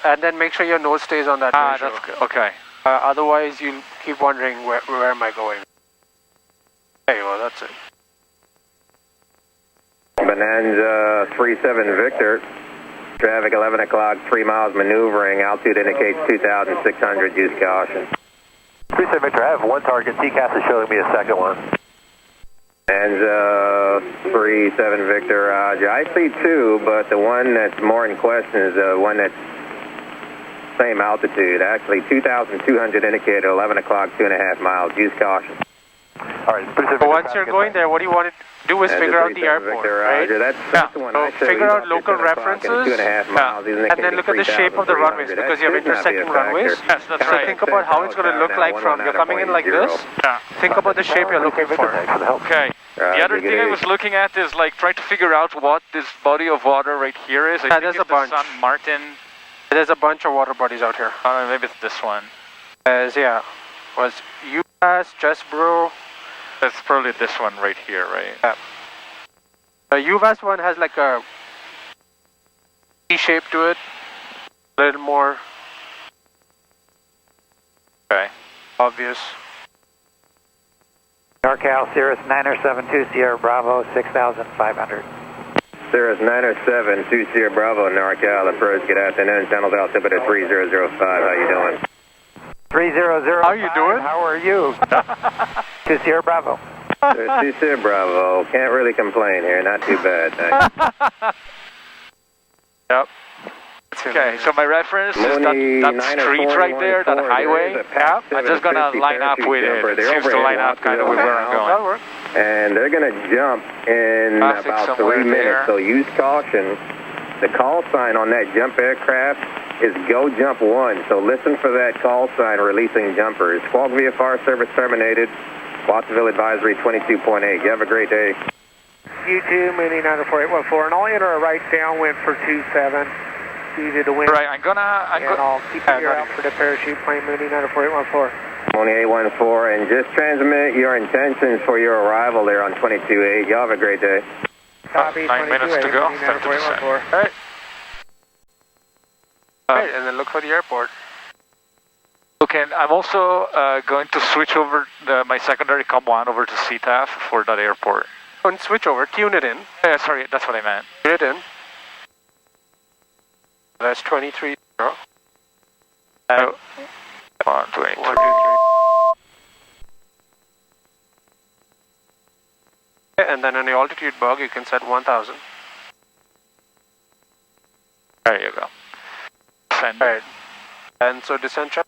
and then make sure your nose stays on that visual. That's good. Okay. Otherwise, you'll keep wondering where am I going. There you go, that's it. Bonanza 37 Victor, traffic 11 o'clock, 3 miles maneuvering, altitude indicates 2,600, use caution. 37 Victor, I have one target, TCAS is showing me a second one. Bonanza 37 Victor, Roger. I see two, but the one that's more in question is the one that's same altitude, actually 2,200 indicated, 11 o'clock, 2.5 miles, use caution. All right, so once you're going there, what do you want to do is figure out the airport, right? That's the one so figure out local references, and then look at the shape of the runways, because you have intersecting runways. Yes, that's so think about how it's going to look like from, you're coming in like this, think about the shape you're looking for. Okay. The other thing I was looking at is like trying to figure out what this body of water right here is. I think there's it's a bunch. the San Martin. There's a bunch of water bodies out here. Maybe it's this one. Was UMass, Jessbro. That's probably this one right here, right? Yeah. The UMass one has like a T shape to it, a little more obvious. NorCal, Cirrus 972 Sierra Bravo, 6,500. Cirrus 907 Sierra Bravo, NorCal, approach, good afternoon, Sentinel's altimeter 3005, how you doing? 3005. How you doing? How are you? 2 Sierra Bravo. 2 Sierra Bravo. Can't really complain here. Not too bad, thanks. Yep. Okay, so my reference is that street right there, that highway. Yeah, I'm just going to line up with it. It seems to line up kind of with where I'm going. That'll work. And they're going to jump in about 3 minutes, so use caution. The call sign on that jump aircraft is go jump 1, so listen for that call sign releasing jumpers. Squawk VFR service terminated. Watsonville advisory 22.8. You have a great day. You too, Mooney 94814, and I'll enter a right downwind for 27 due to the wind. Right, I'll keep your ear out for the parachute plane, Mooney 94814. Mooney 814, and just transmit your intentions for your arrival there on 22.8. You have a great day. Copy, 9 minutes to go. Alright. Alright, and then look for the airport. Okay, I'm also going to switch over my secondary COM1 over to CTAF for that airport. Don't switch over, tune it in. Yeah, sorry, that's what I meant. Tune it in. That's 23.0. 1, 2, 8, 3. 1, 2, 3. And then on the altitude bug, you can set 1,000. There you go. Send. Right. And so descent check.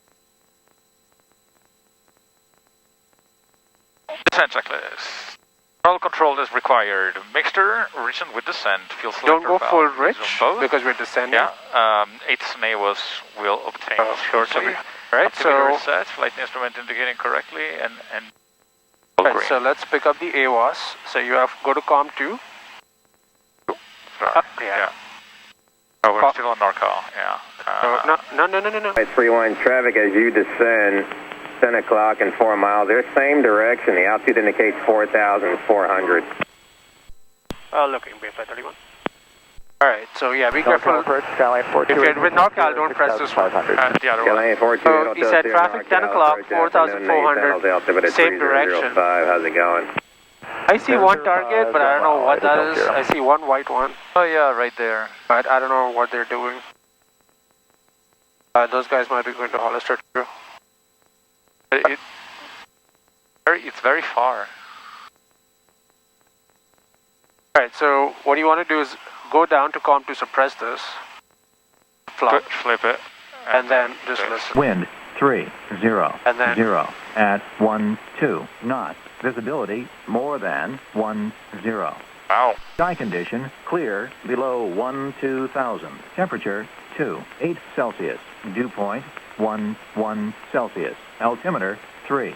Descent checklist. Throttle control is required. Mixture, region with descent. Fuel selector. Don't go full rich because we're descending. Yeah. 8 SNAWAs will obtain shortly. Right. So set. Flight instrument indicating correctly and. Right, so let's pick up the AWAS. So you have go to COM 2. Yeah. Oh, we're still on NorCal. Yeah. No. 31 traffic as you descend. 10 o'clock and 4 miles. They're same direction. The altitude indicates 4,400. Looking Bayfly 31. Alright, so yeah, be careful. If you're with NorCal, don't press this one. The other one. So he said traffic 10 o'clock, 4,400, same direction. How's it going? I see one target, but I don't know what that is. I see one white one. Oh yeah, right there. But I don't know what they're doing. Those guys might be going to Hollister too. It's very far. Alright, so what you want to do is go down to COM to suppress this. Flip it. And then just listen. Wind 30 and then 0 at 12 knots. Visibility more than 10. Wow. Sky condition clear below 12,000. Temperature 8 Celsius. Dew point 1 Celsius. Altimeter 3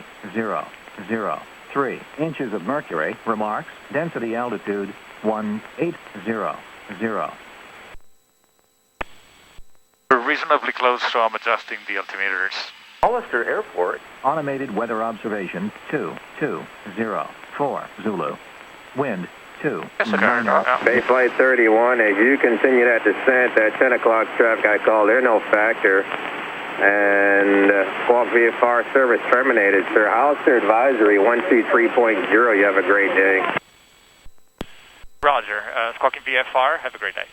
inches of mercury. Remarks. Density altitude 1800. We're reasonably close, so I'm adjusting the altimeters. Hollister Airport. Automated weather observation 224 Zulu. Wind 2. Bayflight 31, as you continue that descent, that 10 o'clock traffic I called, they're no factor. And squawk VFR service terminated, sir. Hollister advisory 123.0. You have a great day. Roger. Squawking VFR. Have a great day.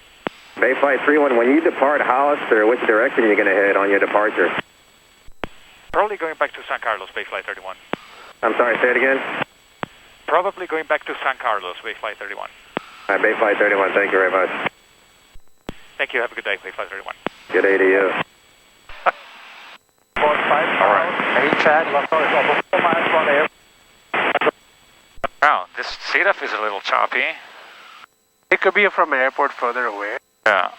Bayflight 31, when you depart Hollister, which direction are you going to head on your departure? Probably going back to San Carlos, Bayflight 31. I'm sorry, say it again? Probably going back to San Carlos, Bayflight 31. All right, Bayflight 31, thank you very much. Thank you, have a good day, Bayflight 31. Good day to you. Alright. Hey, Chad. Wow, this CDF is a little choppy. It could be from an airport further away. Yeah.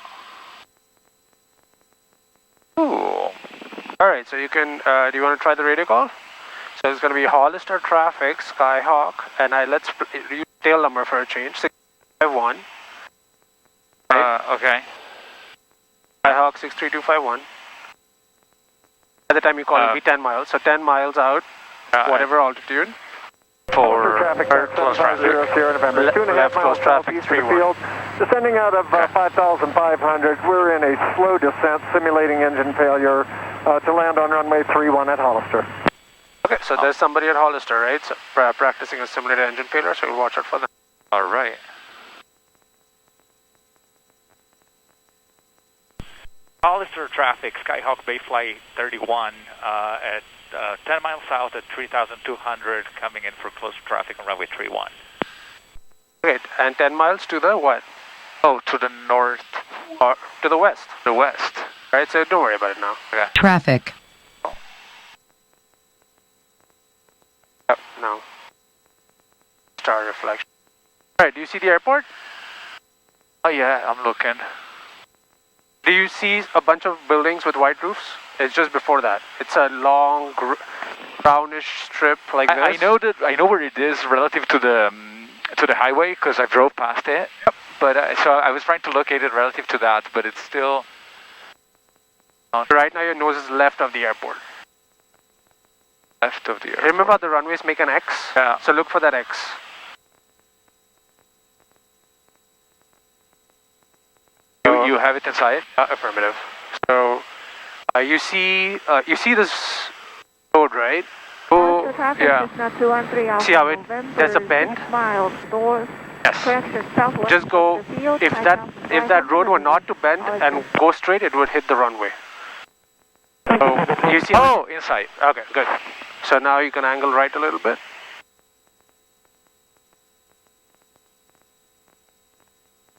Ooh. Alright, so you can, do you want to try the radio call? So it's going to be Hollister Traffic, Skyhawk, and let's use tail number for a change, 651. Okay. Skyhawk 63251. At the time you call it, be 10 miles, so 10 miles out, whatever altitude. For close traffic. Left close traffic, 31. Descending out of 5,500, we're in a slow descent, simulating engine failure to land on runway 31 at Hollister. Okay, so there's somebody at Hollister, right? So, practicing a simulated engine failure, so we'll watch out for them. Alright. Hollister traffic, Skyhawk Bayflight 31 at 10 miles south at 3,200, coming in for close traffic on runway 31. Great, and 10 miles to the what? Oh, to the north. Or to the west. The west. Right, so don't worry about it now. Okay. Traffic. Yep, no. Star reflection. Alright, do you see the airport? Oh yeah, I'm looking. Do you see a bunch of buildings with white roofs? It's just before that. It's a long, brownish strip like this. I know where it is relative to the highway because I drove past it. Yep. But so I was trying to locate it relative to that, but it's still. Right now, your nose is left of the airport. Left of the airport. Remember how the runways make an X? Yeah. So look for that X. You have it inside? Affirmative. So you see this road, right? Oh, yeah. See how there's a bend? Yes. Just go, if that road were not to bend and go straight, it would hit the runway. So you see? Oh, inside. Okay, good. So now you can angle right a little bit.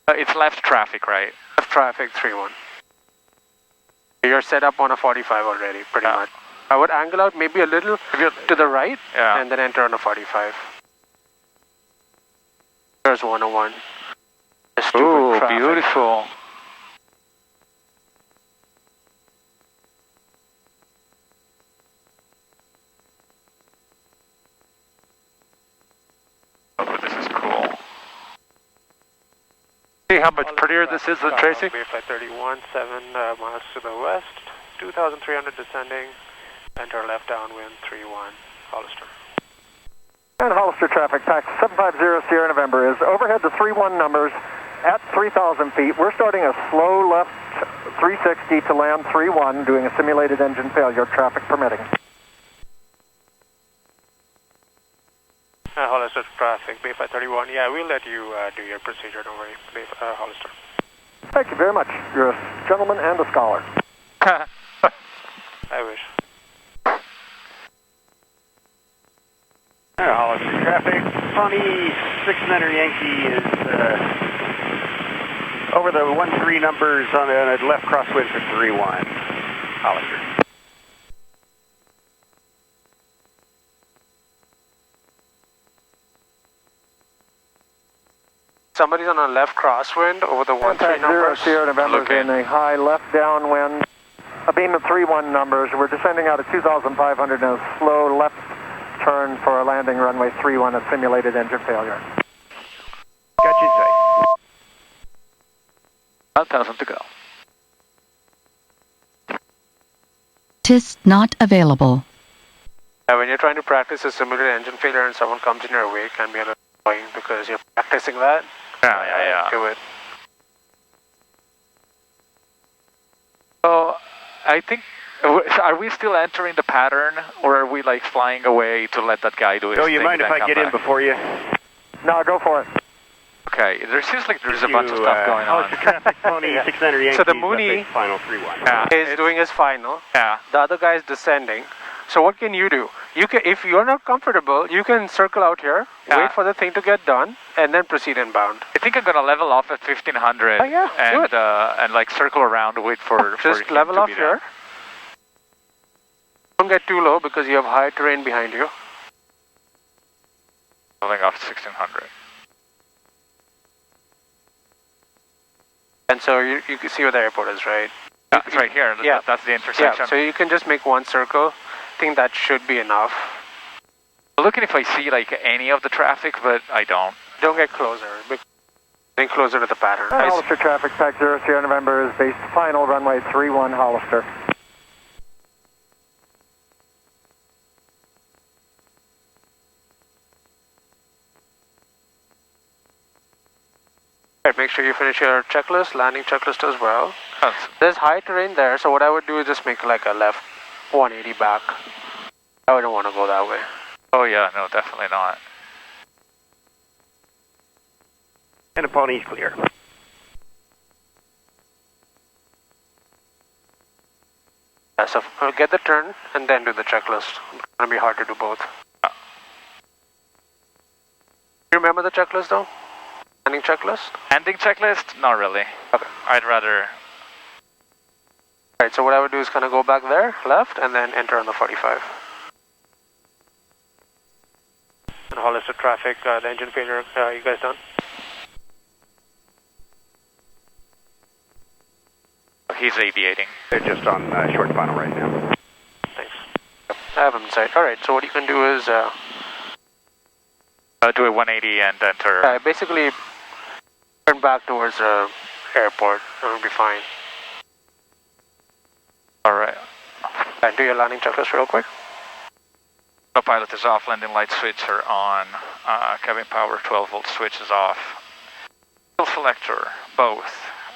It's left traffic, right? Left traffic 31. You're set up on a 45 already, pretty much. I would angle out maybe a little to the right, and then enter on a 45. There's 101. Ooh, beautiful. Oh, this is cool. See how much prettier this is than Tracy? Flight 31, 7 miles to the west, 2,300 descending, enter left downwind, 31, Hollister. And Hollister traffic, tax 750 Sierra November is overhead the 31 numbers at 3,000 feet. We're starting a slow left 360 to land 31, doing a simulated engine failure, traffic permitting. Hollister traffic, Bay 531. Yeah, we'll let you do your procedure, don't worry, Bay Hollister. Thank you very much. You're a gentleman and a scholar. I wish. Hollister traffic, Pony 600 Yankee is over the 1-3 numbers on a left crosswind for 3-1. Hollister. Somebody's on a left crosswind over the 1-3 numbers. Sierra November is in a high left downwind. A beam of 3-1 numbers. We're descending out at 2,500 and a slow left turn for a landing runway 31, a simulated engine failure. Got you safe. 1,000 to go. TIS not available. When you're trying to practice a simulated engine failure and someone comes in your way, it can be a little annoying because you're practicing that. Yeah. Do it. So, I think, are we still entering the pattern, or are we like flying away to let that guy do his thing? Oh, you mind if I get in before you? No, go for it. Okay, there seems like there's a bunch of stuff going on. Hollister traffic, Pony 600 Yankee. So the Mooney final 3-1. is doing his final. Yeah. The other guy is descending. So what can you do? You can, if you're not comfortable, you can circle out here, wait for the thing to get done, and then proceed inbound. I think I'm gonna level off at 1500 and like circle around, wait for just level off here. Don't get too low because you have high terrain behind you. Leveling off at 1600. And so you can see where the airport is, right? It's right here. Yeah. That's the intersection. Yeah, so you can just make one circle. I think that should be enough. I'm looking if I see like any of the traffic, but I don't. Don't get closer. Getting closer to the pattern. Hollister traffic, tax 0 Sierra November is based final runway 31 Hollister. Right, make sure you finish your checklist, landing checklist as well. There's high terrain there, so what I would do is just make like a left 180 back. I wouldn't want to go that way. Oh yeah, no, definitely not. And the Pony's clear. Yeah, so get the turn and then do the checklist. It's going to be hard to do both. You remember the checklist though? Landing checklist? Landing checklist? Not really. Okay. I'd rather... Alright, so what I would do is kind of go back there, left, and then enter on the 45. And Hollister traffic, the engine failure, you guys done? He's aviating. They're just on short final right now. Thanks. I have him in sight. Alright, so what you can do is... do a 180 and enter... basically, turn back towards the airport. It'll be fine. Alright. And do your landing checklist real quick. Pilot is off, landing light switch are on, cabin power 12 volt switch is off. Fuel selector, both.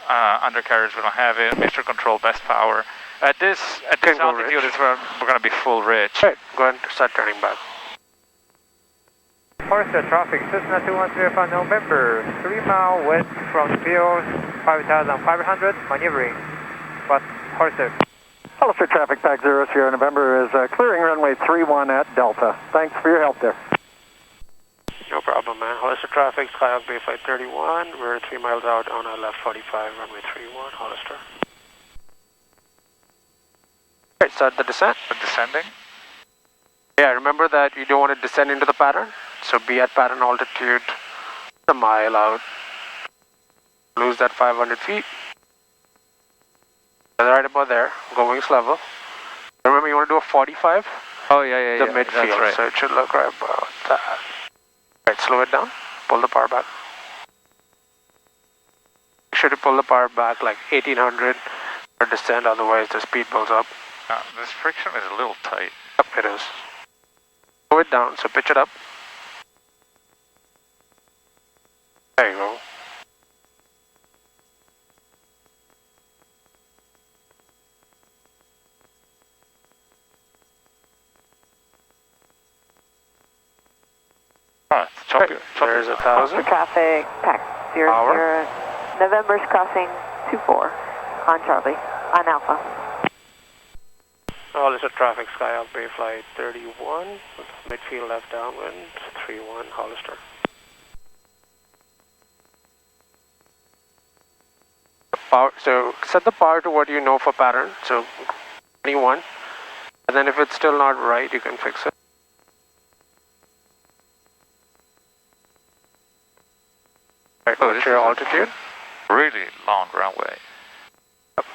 Undercarriage we don't have it, mixture control best power. At this altitude is where we're going to be full rich. Right, go ahead and start turning back. Hollister traffic, Cessna 2105 November, 3 mile west from the field, 5,500, maneuvering. But Hollister. Hollister traffic, pack 0 Sierra November is clearing runway 31 at Delta. Thanks for your help there. No problem. problem, man. Hollister traffic, Skyhawk Bay Flight 31. We're 3 miles out on our left 45, runway 31, Hollister. Alright, start the descent. Descending? Yeah, remember that you don't want to descend into the pattern. So be at pattern altitude a mile out. Lose that 500 feet. Right about there, go wings level. Remember you want to do a 45? Oh yeah, the midfield, that's right. So it should look right about that. Right, slow it down, pull the power back. Make sure to pull the power back like 1800 or descend, otherwise the speed builds up. This friction is a little tight. Yep, it is. Slow it down, so pitch it up. There you go. There's 1,000. Traffic, pack 00. November's crossing 24 on Charlie, on Alpha. Hollister traffic, Skyhawk Bay Flight 31, midfield left downwind, 31, Hollister. Power, so set the power to what you know for pattern, so 21, and then if it's still not right, you can fix it. Right, what's your altitude? Really long runway. Yep.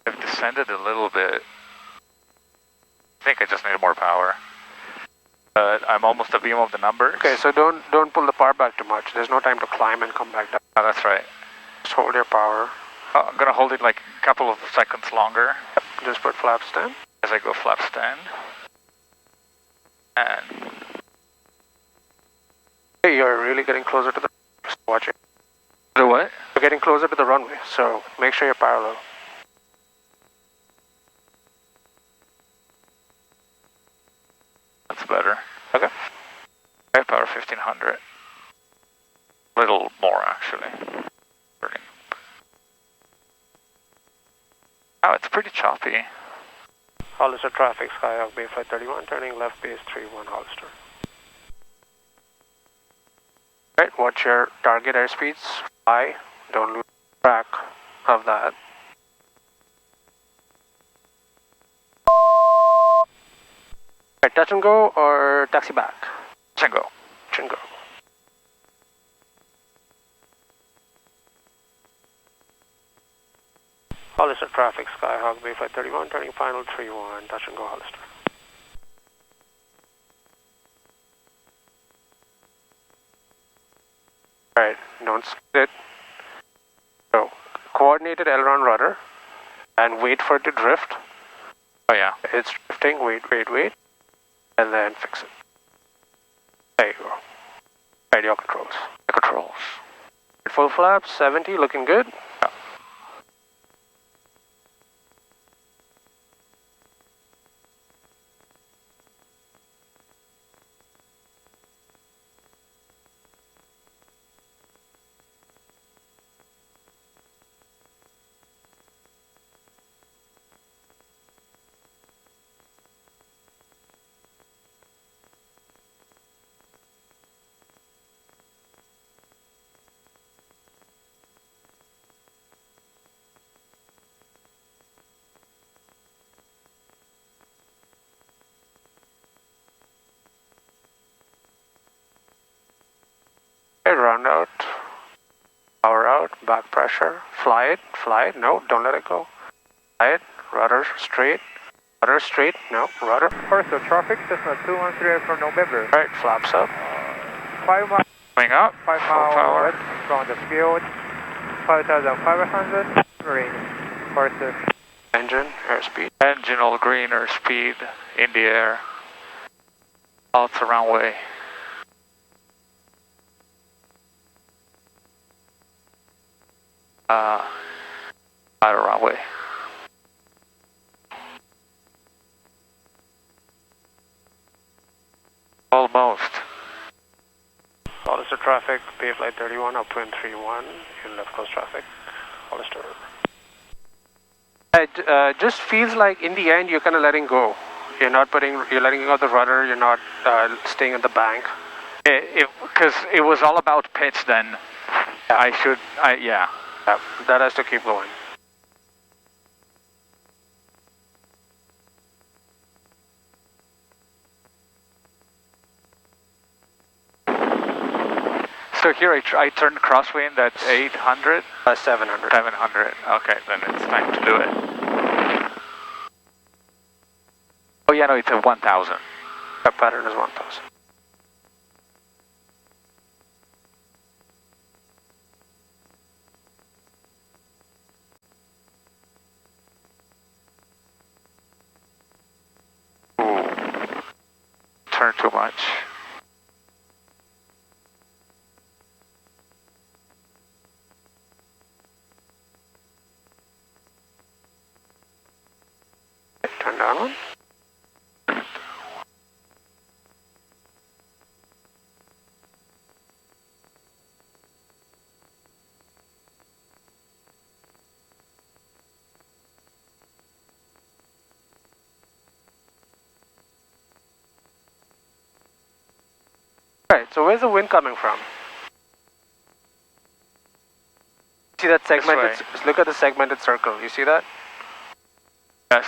I've descended a little bit. I think I just need more power. I'm almost a beam of the numbers. Okay, so don't pull the power back too much. There's no time to climb and come back down. Oh, that's right. Just hold your power. Oh, I'm gonna hold it like a couple of seconds longer. Yep. Just put flap stand. As I go flap stand. And hey, you're really getting closer to the just watch it. The what? You're getting closer to the runway, so make sure you're parallel. That's better. Okay. High power 1500. A little more actually. Oh, it's pretty choppy. Hollister traffic, Skyhawk Bay Flight 31, turning left base 31 Hollister. Right, watch your target airspeeds. Fly, don't lose track of that. Right, touch and go or taxi back? Touch and go. Touch and go. Hollister traffic, Skyhawk Bay Flight 31, turning final 31, touch and go Hollister. Alright, don't split. So, coordinated aileron rudder and wait for it to drift. Oh yeah. It's drifting, wait, and then fix it. There you go. Right, your controls. The controls. Full flaps, 70, looking good. Yeah. Round out, power out, back pressure, fly it, no, don't let it go. Fly it, rudder straight, no, rudder. Hollister traffic, Cessna 213 from November. Right, flaps up. 5 miles. Wing up, 5 miles west from the field, 5,500, marine, Hollister. Engine, airspeed. Engine all green, airspeed, in the air. Out the runway. Out of runway. Almost. Hollister traffic, Bay Flight 31, upwind 31, in left coast traffic, Hollister. It just feels like in the end you're kind of letting go. You're letting go of the rudder. You're not staying at the bank. Because it was all about pitch then. Yeah. That has to keep going. So here I turned crosswind at 800? 700. 700. Okay, then it's time to do it. Oh yeah, no, it's a 1000. That pattern is 1000. Turn too much. Turn down one. Right, so where's the wind coming from? See that segmented, look at the segmented circle, you see that? Yes.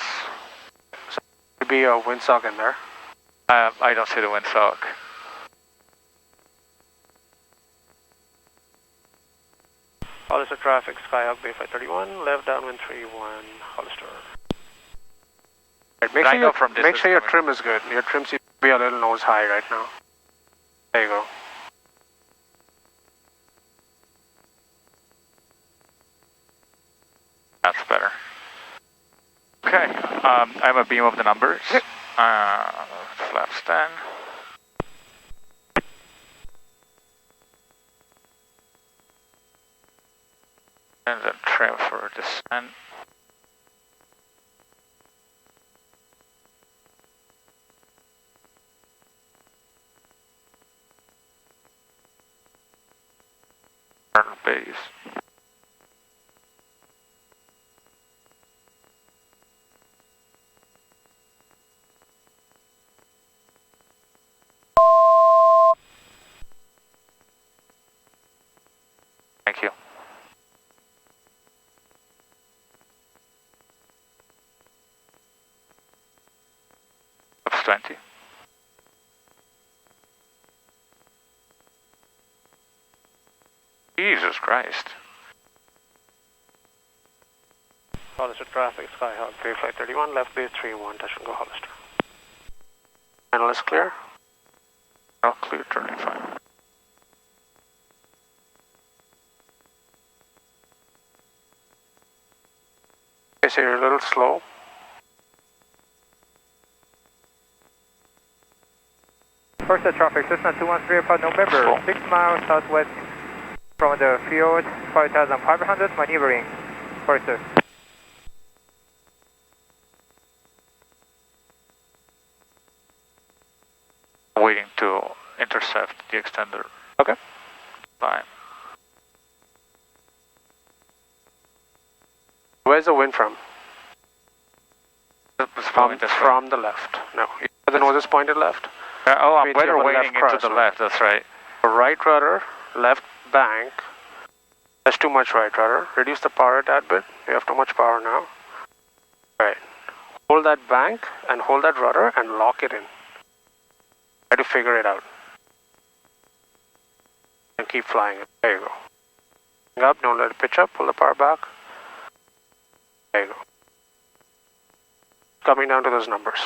So there could be a windsock in there. I don't see the windsock. Hollister traffic, Skyhawk Bay 531, left downwind 31, Hollister. Right, make sure your trim is good. Your trim seems to be a little nose high right now. There you go. That's better. Okay, I'm a beam of the numbers. Flaps 10. And then trim for descent. Base. Thank you. Ups 20. Jesus Christ. Hollister traffic, Skyhawk Bay 531, left base 31, touch and go Hollister. Panel is clear? All clear, turning fine. Okay, so you're a little slow. First traffic, Cessna 213 upon November, 6 miles southwest from the field, 5,500, maneuvering. First. Waiting to intercept the extender. Okay. Fine. Where's the wind from? From the left. No. The nose is pointed left. I'm weather waiting into the left, that's right. Right rudder, left bank. That's too much right rudder. Reduce the power a tad bit. You have too much power now. Right. Hold that bank and hold that rudder and lock it in. Try to figure it out. And keep flying it. There you go. Up, don't let it pitch up, pull the power back. There you go. Coming down to those numbers.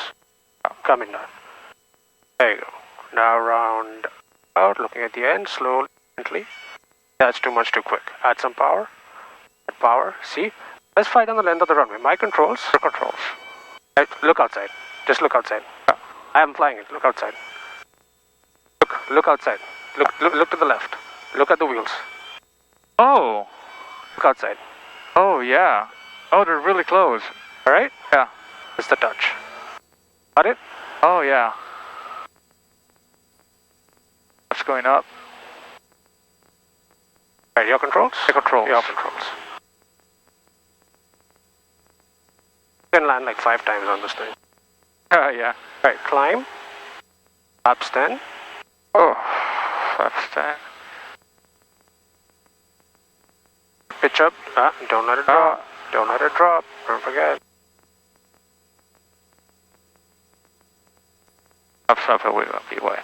Coming down. There you go. Now round out, looking at the end, slowly, gently. That's too much too quick. Add some power. Add power. See? Let's fly down the length of the runway. My controls. Your controls. Right, look outside. Just look outside. I am flying it. Look outside. Look outside. Look to the left. Look at the wheels. Oh. Look outside. Oh, yeah. Oh, they're really close. Alright? Yeah. It's the touch. Got it? Oh, yeah. What's going up? Right, your controls? Your controls. Your controls. You can land like 5 times on this thing. Yeah. Right, climb. Flaps 10. Oh, flaps 10. Pitch up. Don't let it drop. Don't let it drop. Don't forget. Flaps up, we will be away.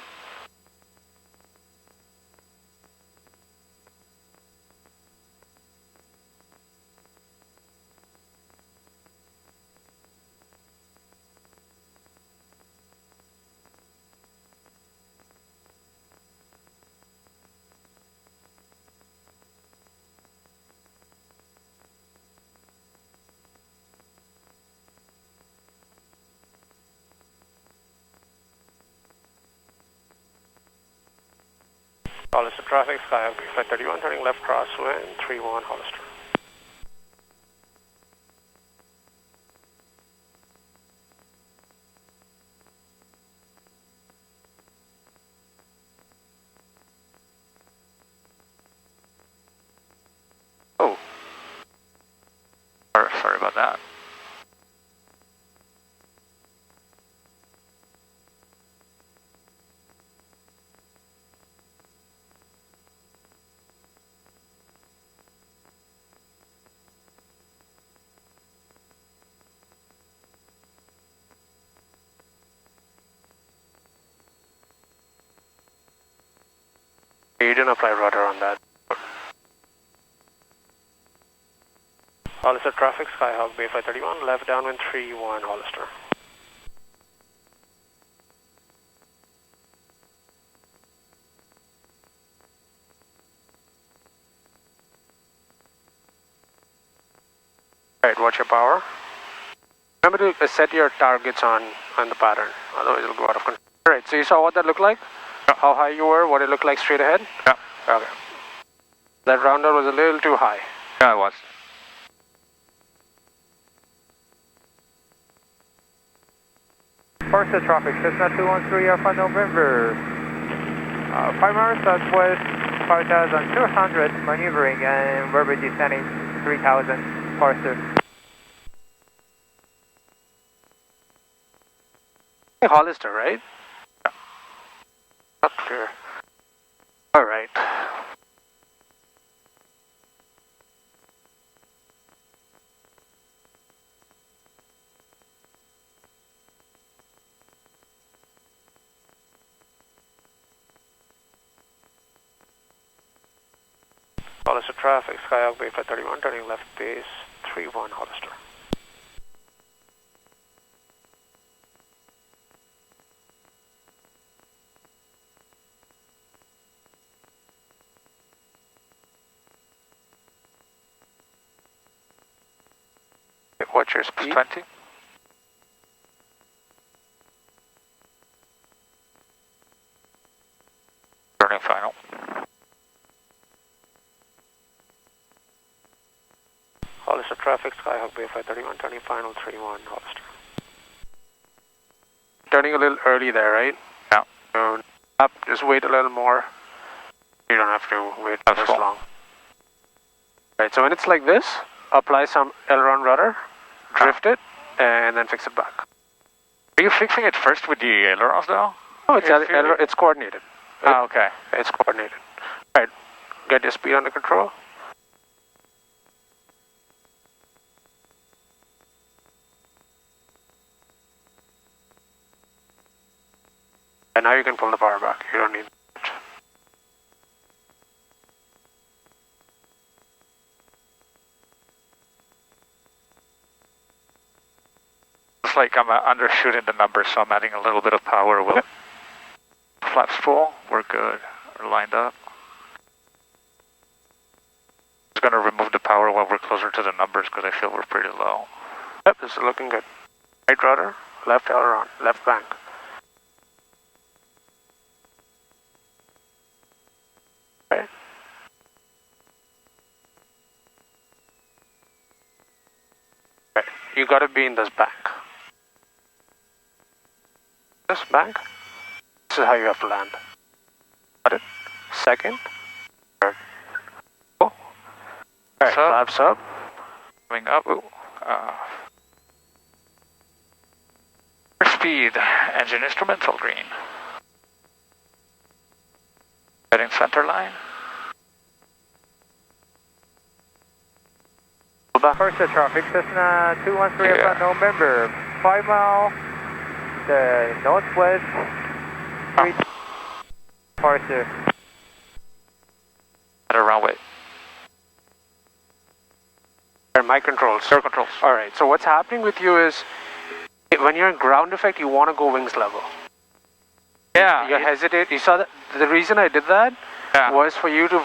Hollister traffic, Skyhawk Flight 31, turning left crosswind, 31 Hollister. Oh. Sorry about that. You didn't apply rudder on that. Hollister traffic, Skyhawk Bay Flight 31, left downwind 31 Hollister. Alright, watch your power. Remember to set your targets on the pattern, otherwise it'll go out of control. Alright, so you saw what that looked like? Yeah. How high you were, what it looked like straight ahead? Yeah. Okay. That rounder was a little too high. Yeah, it was. Forza traffic, Cessna 213 Alpha November. 5 miles southwest, 5,200, maneuvering and we're descending 3,000, Forza. Hollister, right? Yeah. Not clear. Alright. Hollister traffic, Skyhawk Bay Flight 31, turning left base, 31 Hollister. What's your speed? 20. Turning final. Hollister traffic, Skyhawk Bay Flight 31, turning final 31 Hollister. Turning a little early there, right? Yeah. So up, just wait a little more. You don't have to wait this long. Right, so when it's like this, apply some aileron rudder, drift it, and then fix it back. Are you fixing it first with the ailerons though? Oh, it's coordinated. Okay. It's coordinated. Alright, get your speed under control. And now you can pull the power back. You don't need it. Looks like I'm undershooting the numbers, so I'm adding a little bit of power. Will flaps full? We're good. We're lined up. I'm just going to remove the power while we're closer to the numbers because I feel we're pretty low. Yep, this is looking good. Right rudder, left aileron, left bank. Okay. Okay, you got to be in this bank. This bank. This is how you have to land. Got it? Second. Third. Oh. Alright, flaps up. Coming up. Ooh. speed. Engine instrumental green. Heading center line. Hollister traffic, Cessna 213 yeah. November, 5 mile, the northwest, 3 Hollister. At a runway. My controls. Your controls. Alright, so what's happening with you is, when you're in ground effect, you want to go wings level. Yeah. You hesitate. You saw that. The reason I did that was for you to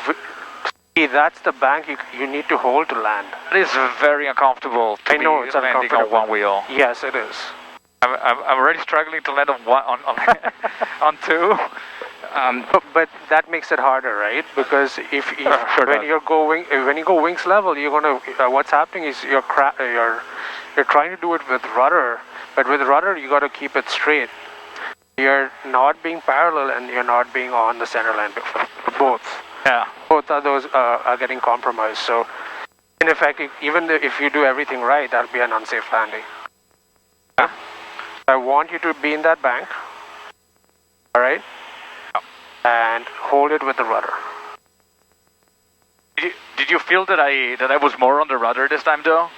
see that's the bank you need to hold to land. It is very uncomfortable to I know, be it's landing on one wheel. Yes, it is. I'm already struggling to land on one on two. But that makes it harder, right? Because when you go wings level, you're gonna. What's happening is you're trying to do it with rudder, but with rudder you got to keep it straight. You're not being parallel and you're not being on the center line. Both. Yeah. Both of those are getting compromised. So, in effect, even if you do everything right, that'll be an unsafe landing. Yeah. I want you to be in that bank. All right. And hold it with the rudder. Did you feel that I was more on the rudder this time, though?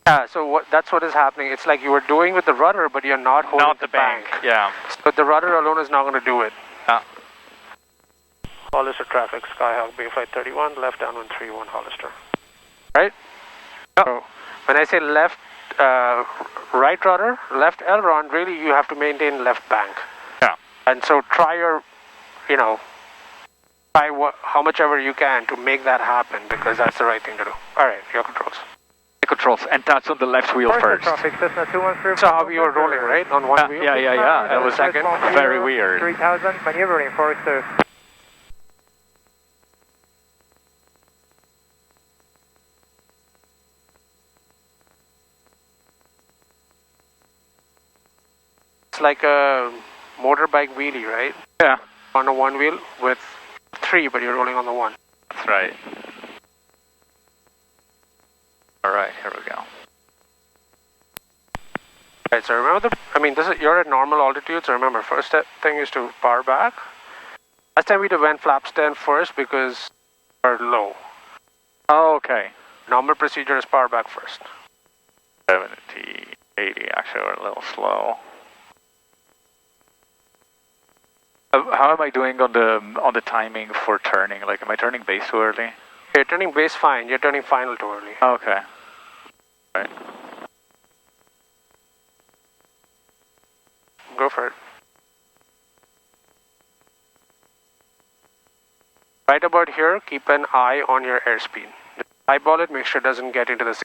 Yeah, so that's what is happening. It's like you were doing with the rudder, but you're not holding the bank. Yeah. So the rudder alone is not going to do it. Yeah. Hollister traffic, Skyhawk Bay Flight 31, left downwind 31 Hollister. Right? Yeah. So when I say left, right rudder, left aileron, really you have to maintain left bank. Yeah. And so try your, how much ever you can to make that happen, because that's the right thing to do. All right, your controls. Controls, and touch on the left wheel first. Traffic, Cessna 213. So how you were rolling, right? On one wheel? Yeah. That was second. Very weird. 3000, maneuvering, Forrester. It's like a motorbike wheelie, right? Yeah. On a one wheel with 3, but you're rolling on the 1. That's right. Alright, here we go. Right, so remember you're at normal altitude, so remember, first thing is to power back. Last time we went flaps 10 first because we're low. Oh, okay. Normal procedure is power back first. 70, 80, actually we're a little slow. How am I doing on the timing for turning? Like, am I turning base too early? You're turning base fine. You're turning final too early. Okay. Right. Go for it. Right about here, keep an eye on your airspeed. Just eyeball it, make sure it doesn't get into the...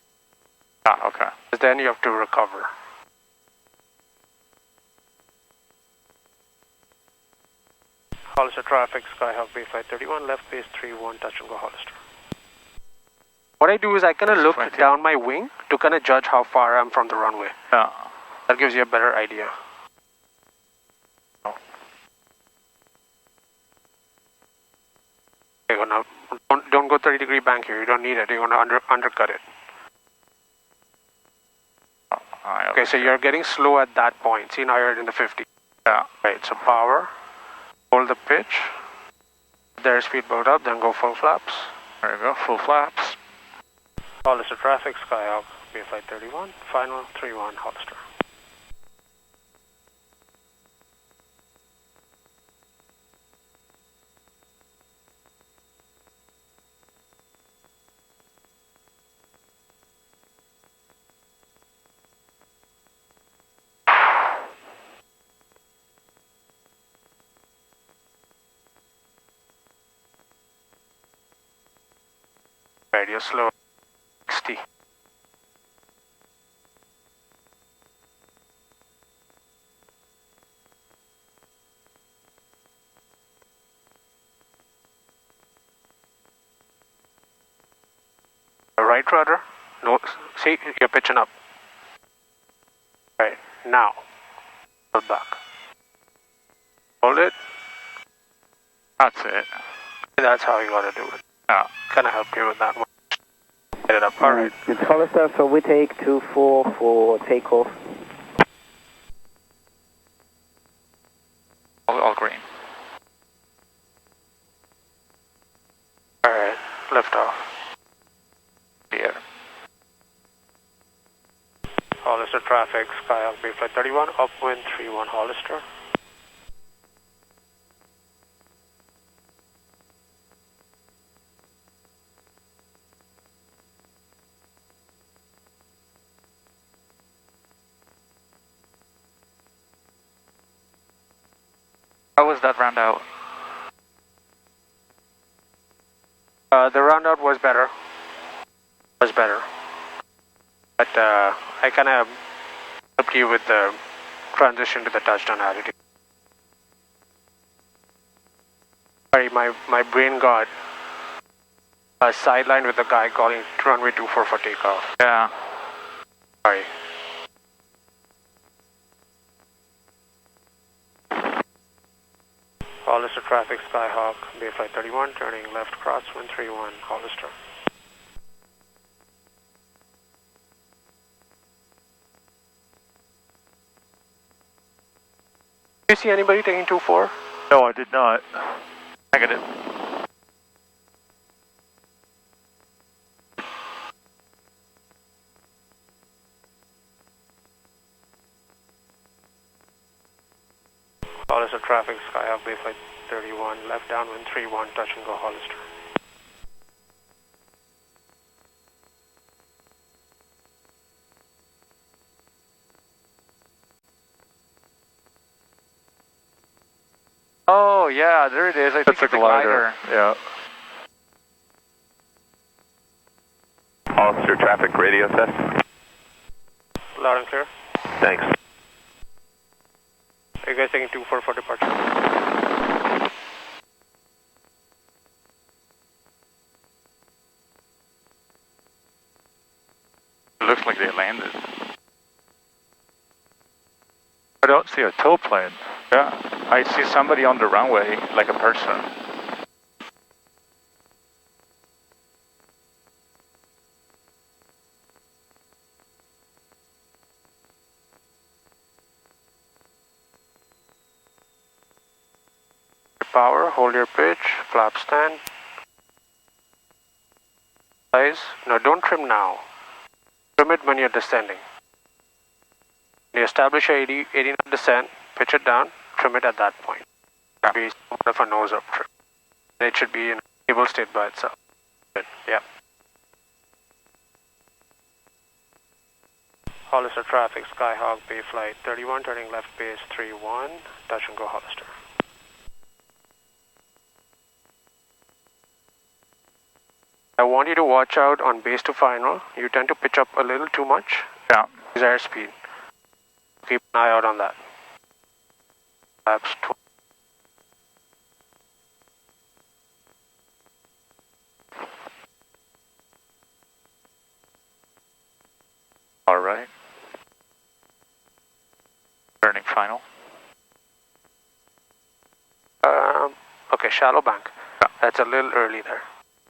Okay. Then you have to recover. Hollister traffic, Skyhawk Bay Flight 31, left base 31, touch and go Hollister. What I do is I kind of look down my wing to kind of judge how far I'm from the runway. Yeah. That gives you a better idea. Okay, don't go 30-degree bank here. You don't need it. You're going to undercut it. Okay, so you're getting slow at that point. See, now you're in the 50. Yeah. Right, so power. Hold the pitch. Their speed build up, then go full flaps. There you go, full flaps. Hollister traffic, Skyhawk, Bay Flight 31, final 31 Hollister. Radio slow, 60. Right rudder, no, see, you're pitching up. Right, now, hold back. Hold it. That's it. That's how you gotta do it. Yeah. Can I help you with that one? Get it up, alright. It's Hollister, so we take 24 for takeoff. Hollister traffic, Skyhawk Bay Flight 31, upwind 31 Hollister. How was that round out? The round out was better. But I kind of helped you with the transition to the touchdown attitude. Sorry, my brain got sidelined with the guy calling runway 24 for takeoff. Yeah. Sorry. Hollister traffic, Skyhawk, Bay Flight 31, turning left crosswind 31, Hollister. Did you see anybody taking 24? No, I did not. Negative. Hollister traffic, Skyhawk Bay Flight 31, left downwind 31, touch and go Hollister. Oh yeah, there it is. I think it's a glider. Yeah. Hollister traffic radio test. Loud and clear. Thanks. Are you guys taking 24 for departure? It looks like they landed. I don't see a tow plane. Yeah, I see somebody on the runway, like a person. Power, hold your pitch, flap stand. Size, no, don't trim now. Trim it when you're descending. When you establish a 80 knot descent, pitch it down, trim it at that point. It should be somewhat of a nose up trim. It should be in a stable state by itself. Good. Yeah. Hollister traffic, Skyhawk Bay Flight 31, turning left base 31, touch and go Hollister. I want you to watch out on base to final. You tend to pitch up a little too much. Yeah. Use airspeed. Keep an eye out on that. Flaps 20. All right. Turning final. Okay, shallow bank. Yeah. That's a little early there.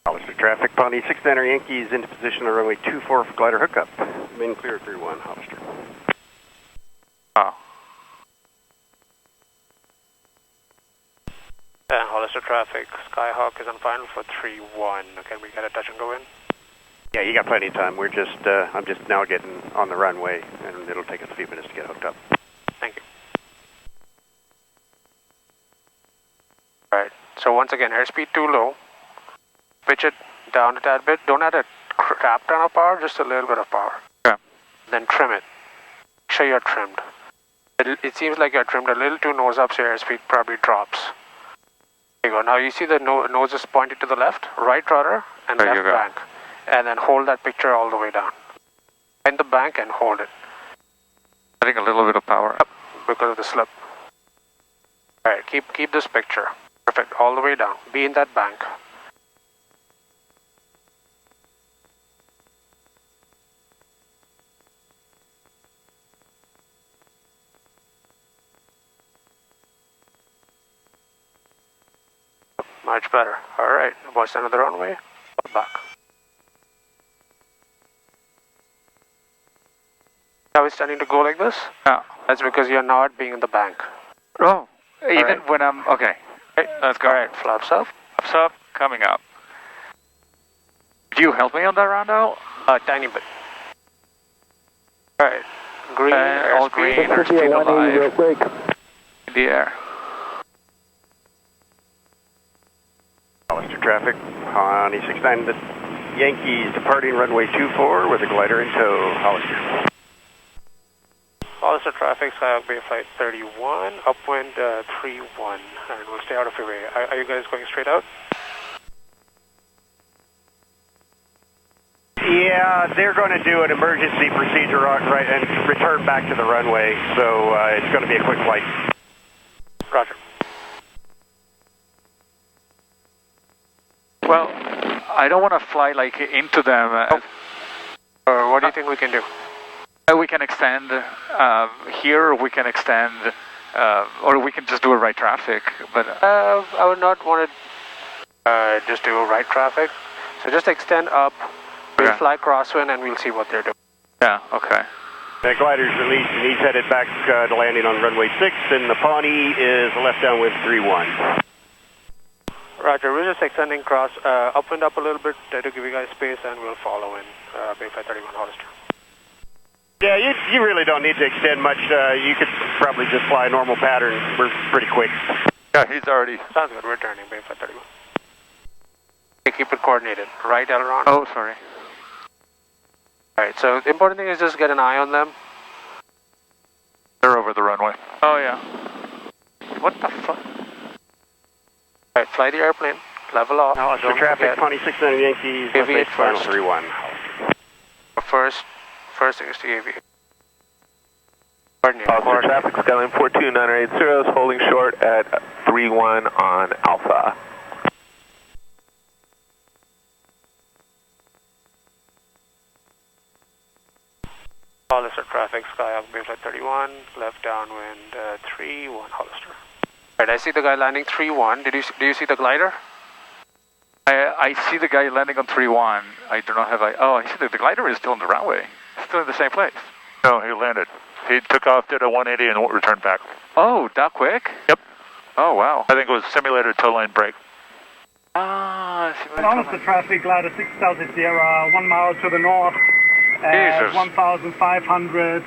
Hollister traffic, Pawnee 6 Yankees into position on runway 24 for glider hookup. Main clear 31, Hollister. Oh. Hollister traffic, Skyhawk is on final for 31. Can we get a touch and go in? Yeah, you got plenty of time. We're just, I'm just now getting on the runway, and it'll take us a few minutes to get hooked up. Thank you. Alright, so once again, airspeed too low. Pitch it down a tad bit. Don't add a crap ton of power, just a little bit of power. Yeah. Then trim it. Make sure you're trimmed. It seems like you're trimmed a little too nose up, so your airspeed probably drops. There you go. Now you see the nose is pointed to the left, right rudder, and there left bank. And then hold that picture all the way down. Find the bank and hold it. Adding a little bit of power. Yep, because of the slip. Alright, keep this picture. Perfect, all the way down. Be in that bank. Much better. Alright, watch another runway. Back. Now it's starting to go like this? Yeah. That's because you're not being in the bank. Oh, even when I'm... Okay. Hey, let's go. Alright, flaps up. Flaps up, coming up. Did you help me on that round out? Tiny bit. Alright, Green, all green, airspeed alive. In the air. Hollister traffic on E69, the Yankees departing runway 24 with a glider in tow. Hollister. Hollister traffic, Skyhawk Bay Flight 31, upwind 31, and we'll stay out of your way. Are you guys going straight out? Yeah, they're going to do an emergency procedure right and return back to the runway, so it's going to be a quick flight. Roger. Well, I don't want to fly like into them. What do you think we can do? We can extend here, we can extend, or we can just do a right traffic. But I would not want to just do a right traffic. So just extend up. We'll fly crosswind and we'll see what they're doing. Yeah, okay. The glider's released and he's headed back to landing on runway 6, and the Pawnee is left downwind 31. Roger, we're just extending cross, upwind up a little bit to give you guys space, and we'll follow in Bay Flight 31 Hollister. Yeah, you really don't need to extend much. You could probably just fly a normal pattern. We're pretty quick. Yeah, he's already... Sounds good, we're turning Bay Flight 31. Okay, keep it coordinated. Right aileron? Oh, sorry. Alright, so the important thing is just get an eye on them. They're over the runway. Oh, yeah. What the fuck? Alright, fly the airplane. Level off. Hollister traffic, Pawnee 69 Yankees, KCVH final first. 31. First thing is to KCVH. Hollister traffic, Skyline 42980 is holding short at 31 on Alpha. Hollister traffic, Skyhawk Bay Flight 31, left downwind 31 Hollister. Alright, I see the guy landing 31. Do you see the glider? I see the guy landing on 3-1. I do not have oh, I see the glider is still on the runway. Still in the same place. No, he landed. He took off, did a 180, and returned back. Oh, that quick? Yep. Oh, wow. I think it was simulated toe line break. Hollister traffic, glider 6000 Sierra, 1 mile to the north. Jesus. 1,500,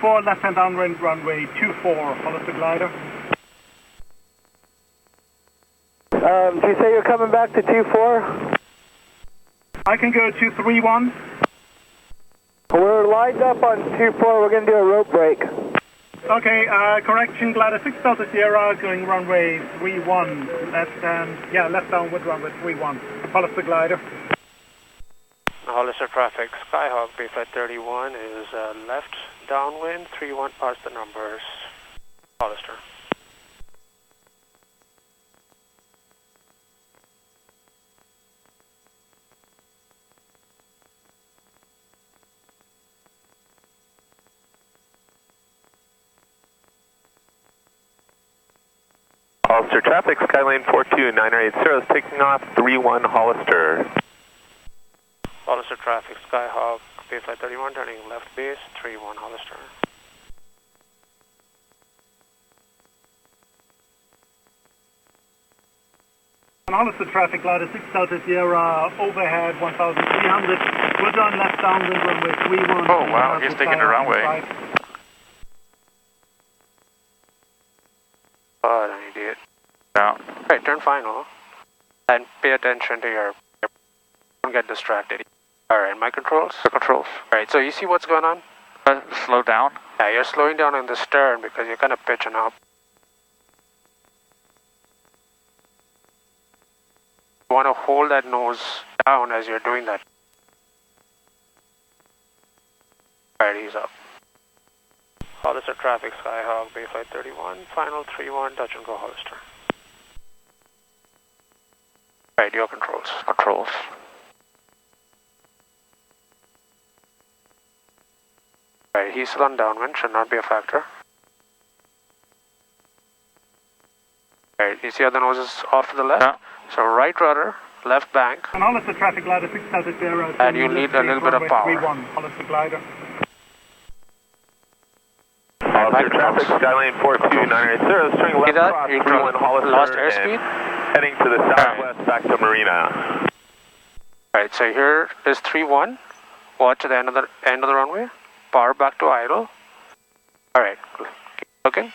4 left-hand downwind runway 24, Hollister glider. Do you say you're coming back to 24? I can go to 31. We're lined up on 24, we're going to do a rope break. Okay, correction, glider 6000 Sierra, going runway 31, left downwind runway 31, Hollister glider. Hollister traffic, Skyhawk Bay Flight 31 is left downwind, 31 parts the numbers, Hollister. Hollister traffic, Skyline 42980 is taking off 31 Hollister. Hollister traffic, Skyhawk Bay Flight 31, turning left base, 31 Hollister. Hollister traffic, glider 6000 Sierra, overhead 1,300, we're done left downwind runway 31. Oh wow, he's taking the runway. Oh, an idiot. Yeah. Right, turn final. And pay attention to your... Don't get distracted. Alright, my controls? The controls. Alright, so you see what's going on? Slow down. Yeah, you're slowing down in the stern because you're kind of pitching up. You want to hold that nose down as you're doing that. Alright, he's up. Hollister traffic, Skyhawk, Bay Flight 31, final 31, touch and go Hollister. Alright, your controls. Controls. Alright, he's still on downwind, should not be a factor. Alright, you see how the nose is off to the left? Yeah. So right rudder, left bank. And Hollister traffic, glider 6000 Sierra. And you need a little bit of power. 31, Hollister glider. Hollister traffic, Skyline 42980 is turning left across 31 Hollister. Lost airspeed? Heading to the southwest back to Marina. Alright, so here is 31. Watch at the end of the runway. Power back to idle. Alright, keep looking.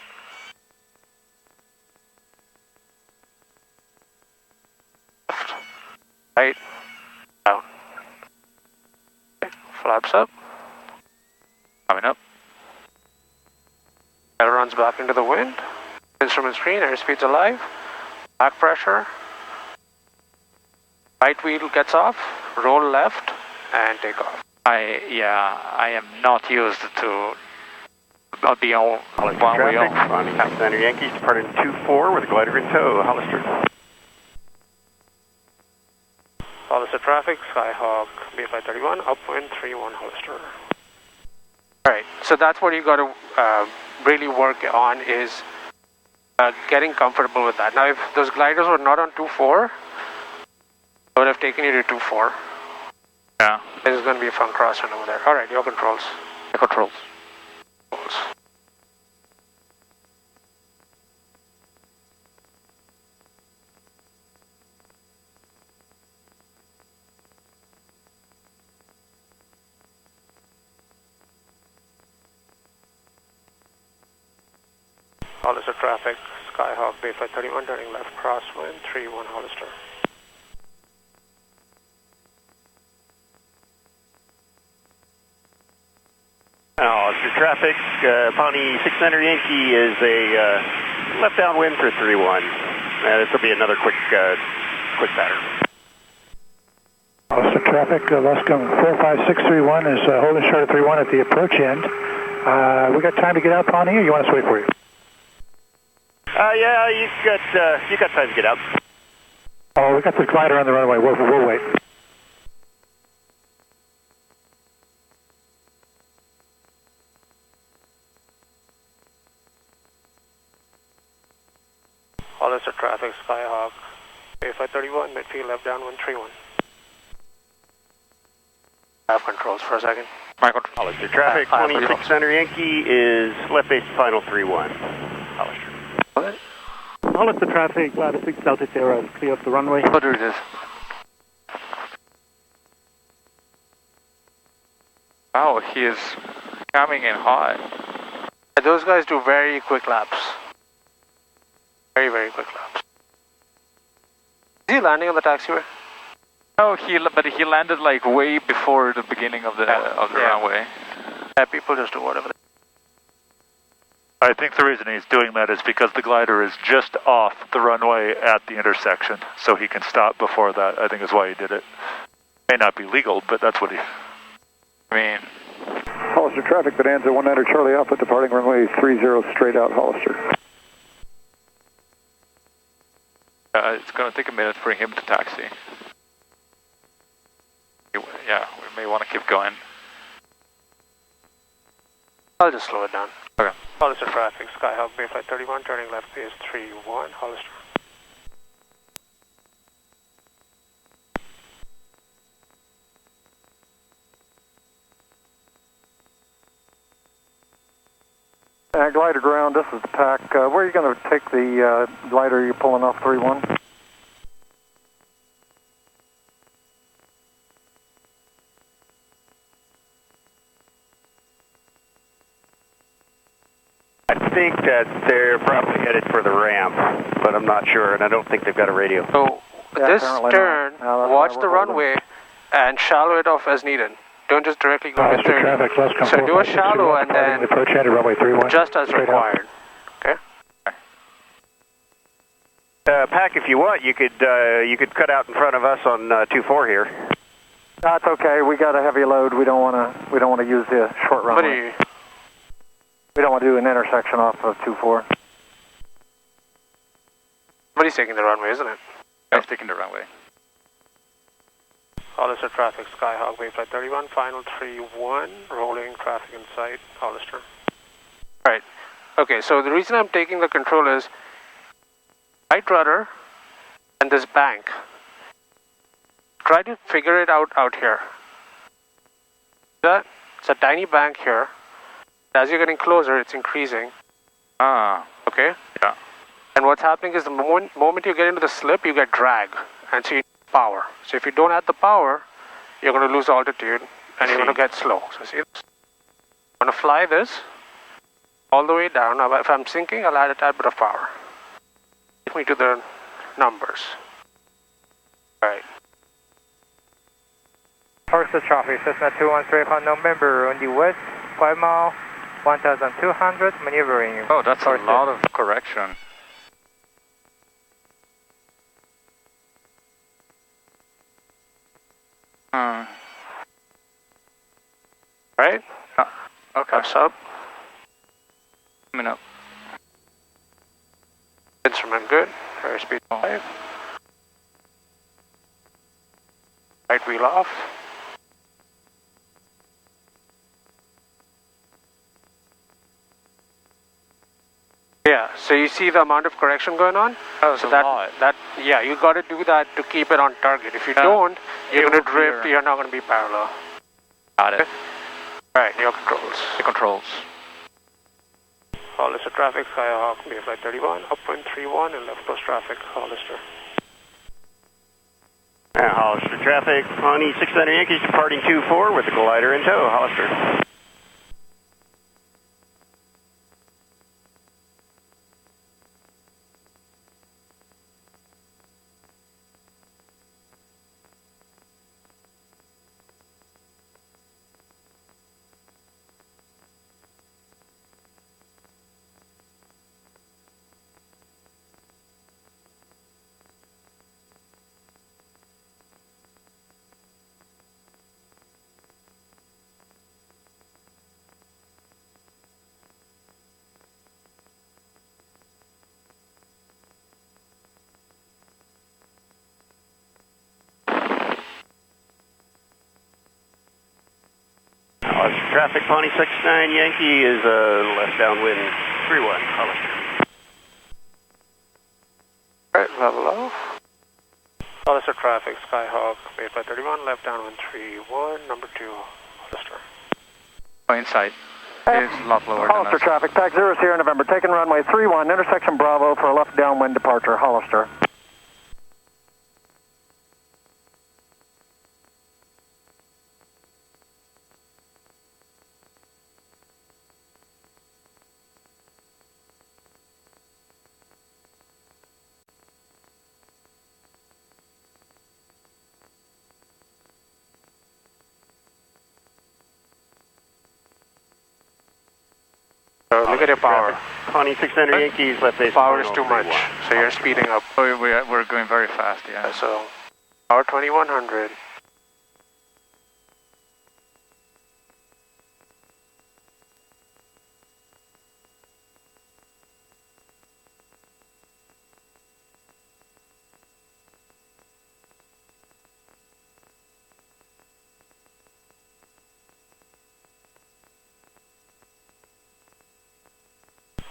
Left, right, down. Okay. Flaps up. Coming up. Ailerons back into the wind. Instrument screen, airspeed's alive. Back pressure. Right wheel gets off. Roll left and take off. I am not used to be on one wheel. Center Yankees departing 2-4 with a glider in tow. Hollister. Hollister traffic, Skyhawk B531, upwind 31 Hollister. Alright, so that's what you got to really work on is getting comfortable with that. Now if those gliders were not on 2-4, I would have taken you to 2-4. Yeah. There's going to be a fun crosswind over there. Alright, your controls. Controls. Hollister traffic, Skyhawk B531, turning left crosswind 31 Hollister. Hollister traffic, Pawnee 600 Yankee is a left downwind for 31. This will be another quick pattern. Hollister traffic, Luscombe 45631 is holding short of 31 at the approach end. We got time to get out, Pawnee, or you want us to wait for you? Yeah, you got time to get out. Oh, we got the glider on the runway. We'll wait. Hollister traffic, Skyhawk A531, midfield left downwind 31. I have controls for a second. Hollister traffic, 2600 Yankee is left base final 31. Hollister. What? Hollister traffic, glider 6 Delta Sierra is clear off the runway. What is this? Wow, he is coming in hot. Those guys do very quick laps. Very, very quick laps. Is he landing on the taxiway? No, but he landed like way before the beginning of the runway. Yeah, people just do whatever they I think the reason he's doing that is because the glider is just off the runway at the intersection, so he can stop before that, I think is why he did it. May not be legal, but that's what he... I mean... Hollister traffic, Bonanza 19 Charlie Alpha, departing runway 30 straight out Hollister. It's going to take a minute for him to taxi. Yeah, we may want to keep going. I'll just slow it down. Okay. Hollister traffic, Skyhawk B531, turning left base 31, Hollister. Glider ground, this is the pack. Where are you going to take the glider you're pulling off 31? I think that they're probably headed for the ramp, but I'm not sure, and I don't think they've got a radio. So, this turn, watch the runway, and shallow it off as needed. Don't just directly go to turn. So do a shallow and then just as required. Okay? Pack, if you want, you could cut out in front of us on 2-4 here. That's okay. We got a heavy load. We don't want to use the short runway. We don't want to do an intersection off of 2-4. Somebody's taking the runway, isn't it? Yeah, he's taking the runway. Hollister traffic, Skyhawk B531, final 31, rolling traffic in sight, Hollister. Alright, okay, so the reason I'm taking the control is right rudder and this bank. Try to figure it out here. It's a tiny bank here. As you're getting closer, it's increasing. Okay? Yeah. And what's happening is the moment you get into the slip, you get drag. And so you need power. So if you don't add the power, you're going to lose altitude and you're going to get slow. So see this? I'm going to fly this all the way down. Now, if I'm sinking, I'll add a tad bit of power. Take me to the numbers. Alright. Hollister traffic, Cessna 213 on November on the west, 5 mile, 1,200, maneuvering. Oh, that's a lot of correction. Right? Okay. What's up? Coming up. Instrument good. Airspeed 5. Right wheel off. Yeah, so you see the amount of correction going on? That was a lot. Yeah, you got to do that to keep it on target. If you don't, you're going to drift, you're not going to be parallel. Got it. Alright, your controls. The controls. Hollister traffic, Skyhawk, Flight 31, upwind 31, and left coast traffic, Hollister. Hollister traffic, Pawnee 600 Yankees departing 24 with the glider in tow, Hollister. Traffic, Pawnee 69 Yankee is left downwind 31, Hollister. Alright, level off. Hollister traffic, Skyhawk, Flight 31, left downwind 31, number 2, Hollister. Oh, inside. It's a lot lower than Hollister traffic, TAC 0 Sierra November, taking runway 31, intersection Bravo for a left downwind departure, Hollister. Look at your power. Pawnee 600 Yankees left base. Power is too much, so you're speeding up. Oh, we're going very fast, yeah. So, power 2100.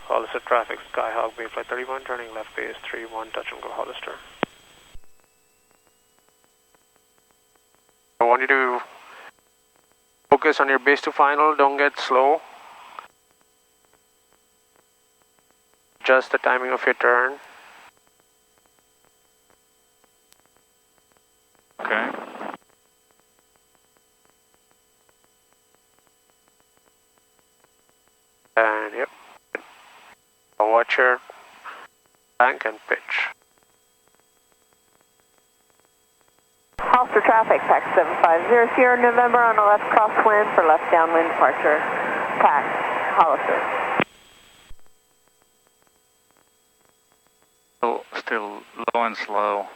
Hollister traffic, Skyhawk, Flight 31, turning left base 31, touch and go Hollister. I want you to focus on your base to final, don't get slow. Adjust the timing of your turn. Okay. And yep. Watch your bank and pitch. Hollister traffic, TAC 750 Sierra November on a left crosswind for left downwind departure. TAC, Hollister. Still low and slow.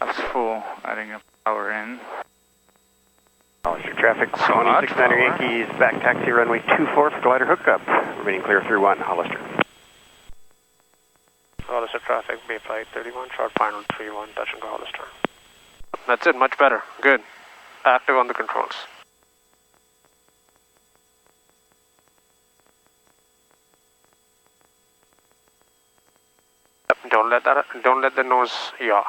That's full, adding a power in. Hollister traffic, Pawnee 600 Yankees, back taxi runway 24 for glider hookup. Remaining clear through 1, Hollister. Hollister traffic, Flight 31, short final 31, touch and go Hollister. That's it, much better. Good. Active on the controls. Don't let the nose yaw.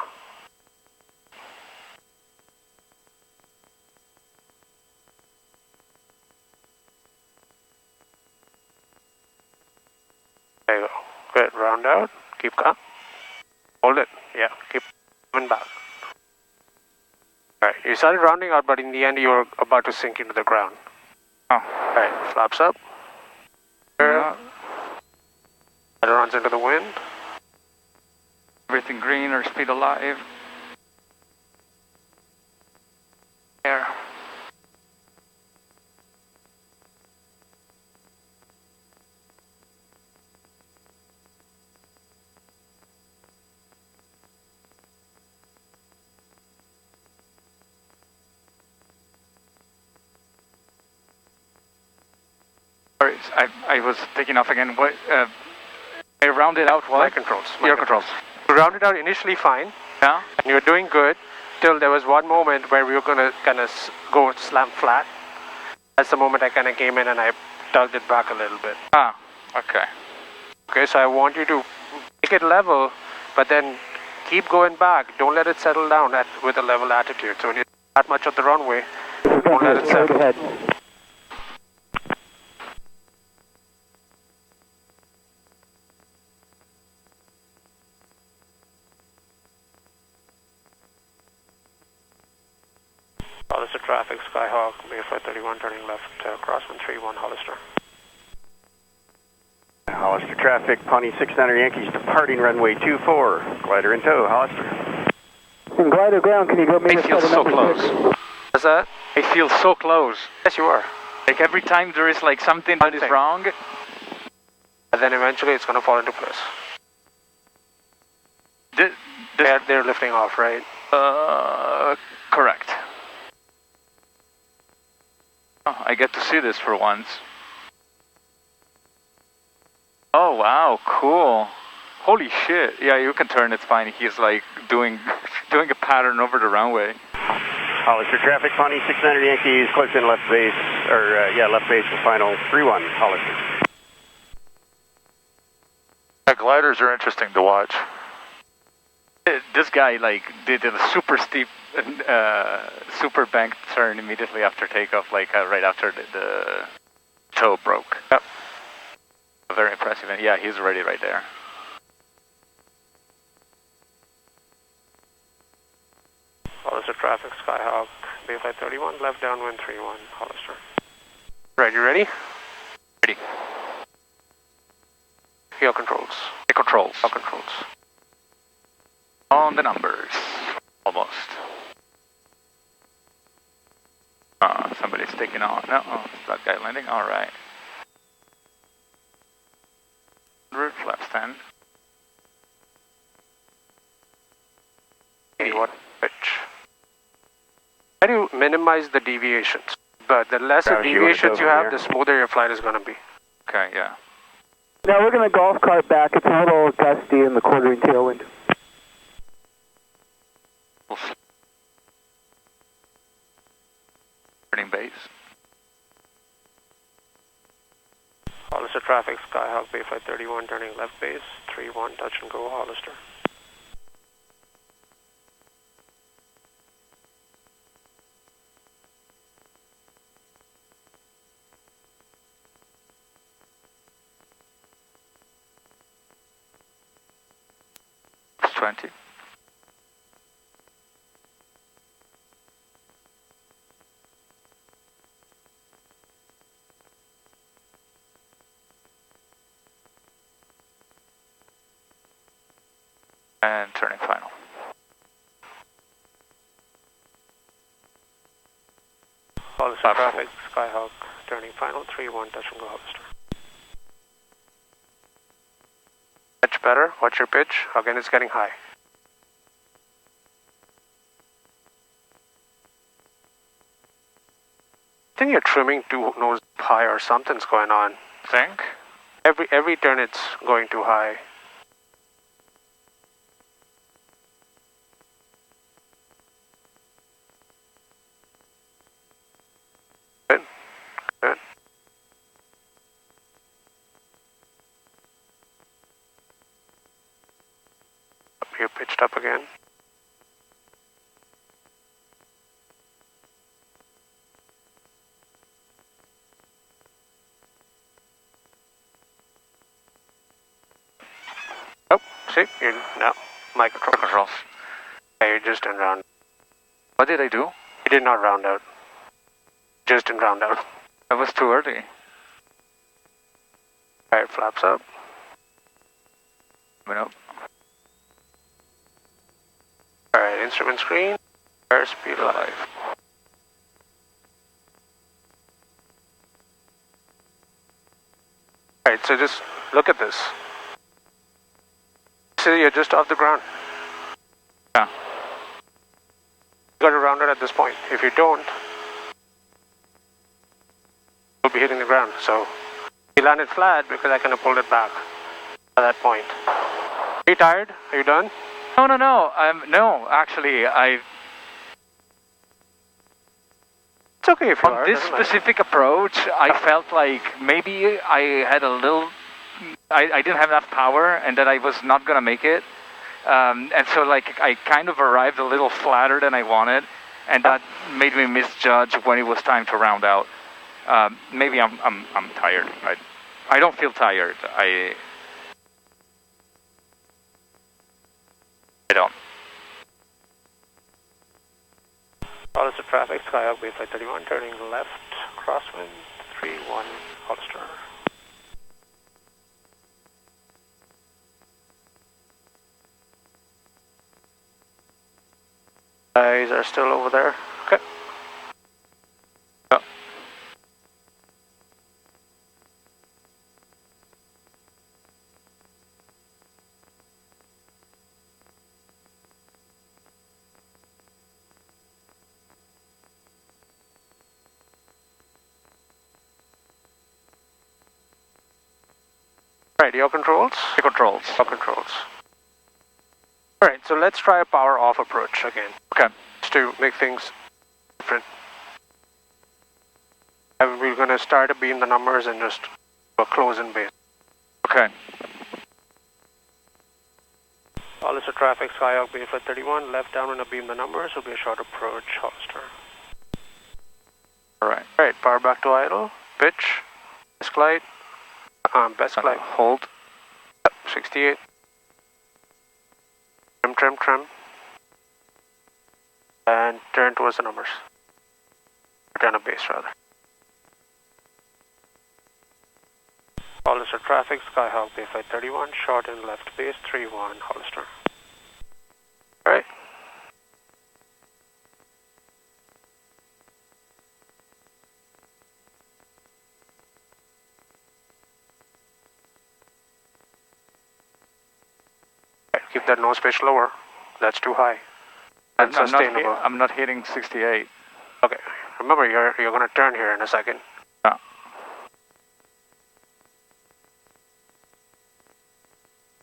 There you go. Good. Round out. Keep calm. Hold it. Yeah. Keep coming back. Alright. You started rounding out, but in the end, you were about to sink into the ground. Oh. Alright. Flaps up. Yeah. It runs into the wind. Everything green or speed alive. Air. Sorry, I was taking off again. What? I rounded out what? Flight controls. Air controls. You rounded out initially fine. Yeah. And you were doing good till there was one moment where we were gonna kind of go slam flat. That's the moment I kind of came in and I tugged it back a little bit. Ah. Okay. Okay, so I want you to make it level, but then keep going back. Don't let it settle down with a level attitude. So when you're that much of the runway, don't let it settle. Ahead. Hollister traffic, Skyhawk, Mayflight 31, turning left, crosswind 31, Hollister. Hollister traffic, Pawnee 600 Yankees departing runway 24, glider in tow, Hollister. And glider ground, can you go I feel so close. What's that? I feel so close. Yes, you are. Like every time there is like something that is wrong. And then eventually it's gonna fall into place. They're lifting off, right? Correct. Oh, I get to see this for once. Oh wow, cool. Holy shit. Yeah, you can turn, it's fine. He's like doing a pattern over the runway. Hollister traffic, Pawnee 600 Yankees, close in left base, left base for final 3-1, Hollister. Yeah, gliders are interesting to watch. This guy like did a super steep, super banked turn immediately after takeoff, like right after the toe broke. Yep. Very impressive, and yeah, he's already right there. Hollister traffic, Skyhawk, Mayflight 31, left downwind 31, Hollister. Right, you ready? Ready. Heel controls. Heel controls. Heel controls. On the numbers. Almost. Somebody's taking on. No, it's that guy landing. All right. 100, flaps 10. 81 pitch. Try to minimize the deviations, but the lesser deviations you have, the smoother your flight is going to be. Okay, yeah. Now we're going to golf cart back. It's a little gusty in the quartering tailwind. Turning base. Hollister traffic, Skyhawk, Mayflight 31, turning left base, 31, touch and go, Hollister. It's 20. And turning final. Hollister traffic, Skyhawk, turning final, 31, touch and go, Hollister. Pitch better. Watch your pitch. Again, it's getting high. I think you're trimming too nose high or something's going on. Think? Every turn it's going too high. Good. Good. You pitched up again. Oh, see, you're no micro controls. Yeah, you just didn't round. What did I do? You did not round out. Just didn't round out. That was too early. Alright, flaps up. Coming up. Alright, instrument screen. Airspeed live. Alright, so just look at this. See, you're just off the ground. Yeah. You got to round it at this point. If you don't, you'll be hitting the ground. So you landed flat because I kind of pulled it back at that point. Are you tired? Are you done? No. No, actually, It's okay if you on are. this specific approach, I felt like maybe I had a little. I didn't have enough power, and that I was not gonna make it. And so, like, I kind of arrived a little flatter than I wanted, and that made me misjudge when it was time to round out. Maybe I'm tired. I don't feel tired. I don't. Hollister traffic, Skyhawk Bayflight 31, turning left, crosswind 31, Hollister. Guys are still over there. Okay. Oh. Right, your controls? The controls. Your controls. Alright, so let's try a power off approach again. Okay. Just to make things different. And we're going to start to beam the numbers and just go close in base. Okay. Hollister traffic, Skyhawk Bayflight 31, left down and beam the numbers, will be a short approach, Hollister. Alright. Alright, power back to idle, pitch, best glide, best glide. Hold. Yep, 68. Trim. And turn towards the numbers. Return to base, rather. Hollister traffic, Skyhawk Bayflight 31, short and left base, 31, Hollister. Alright. Keep that nose pitch lower. That's too high. That's sustainable. I'm not hitting 68. Okay. Remember, you're going to turn here in a second. Yeah.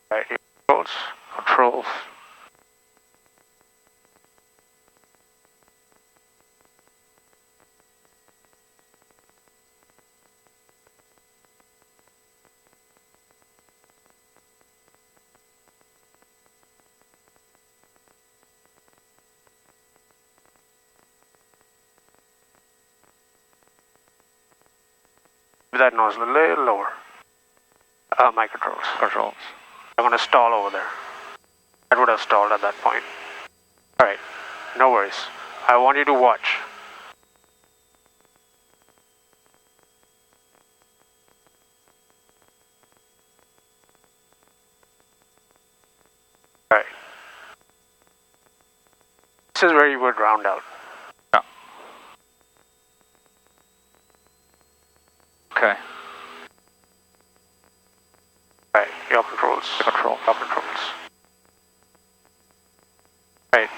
Right. Controls. That nose a little lower. My controls. Controls. I'm going to stall over there. That would have stalled at that point. Alright, no worries. I want you to watch. Alright. This is where you would round out. Yeah. Okay. Right, your controls. Your controls. Right.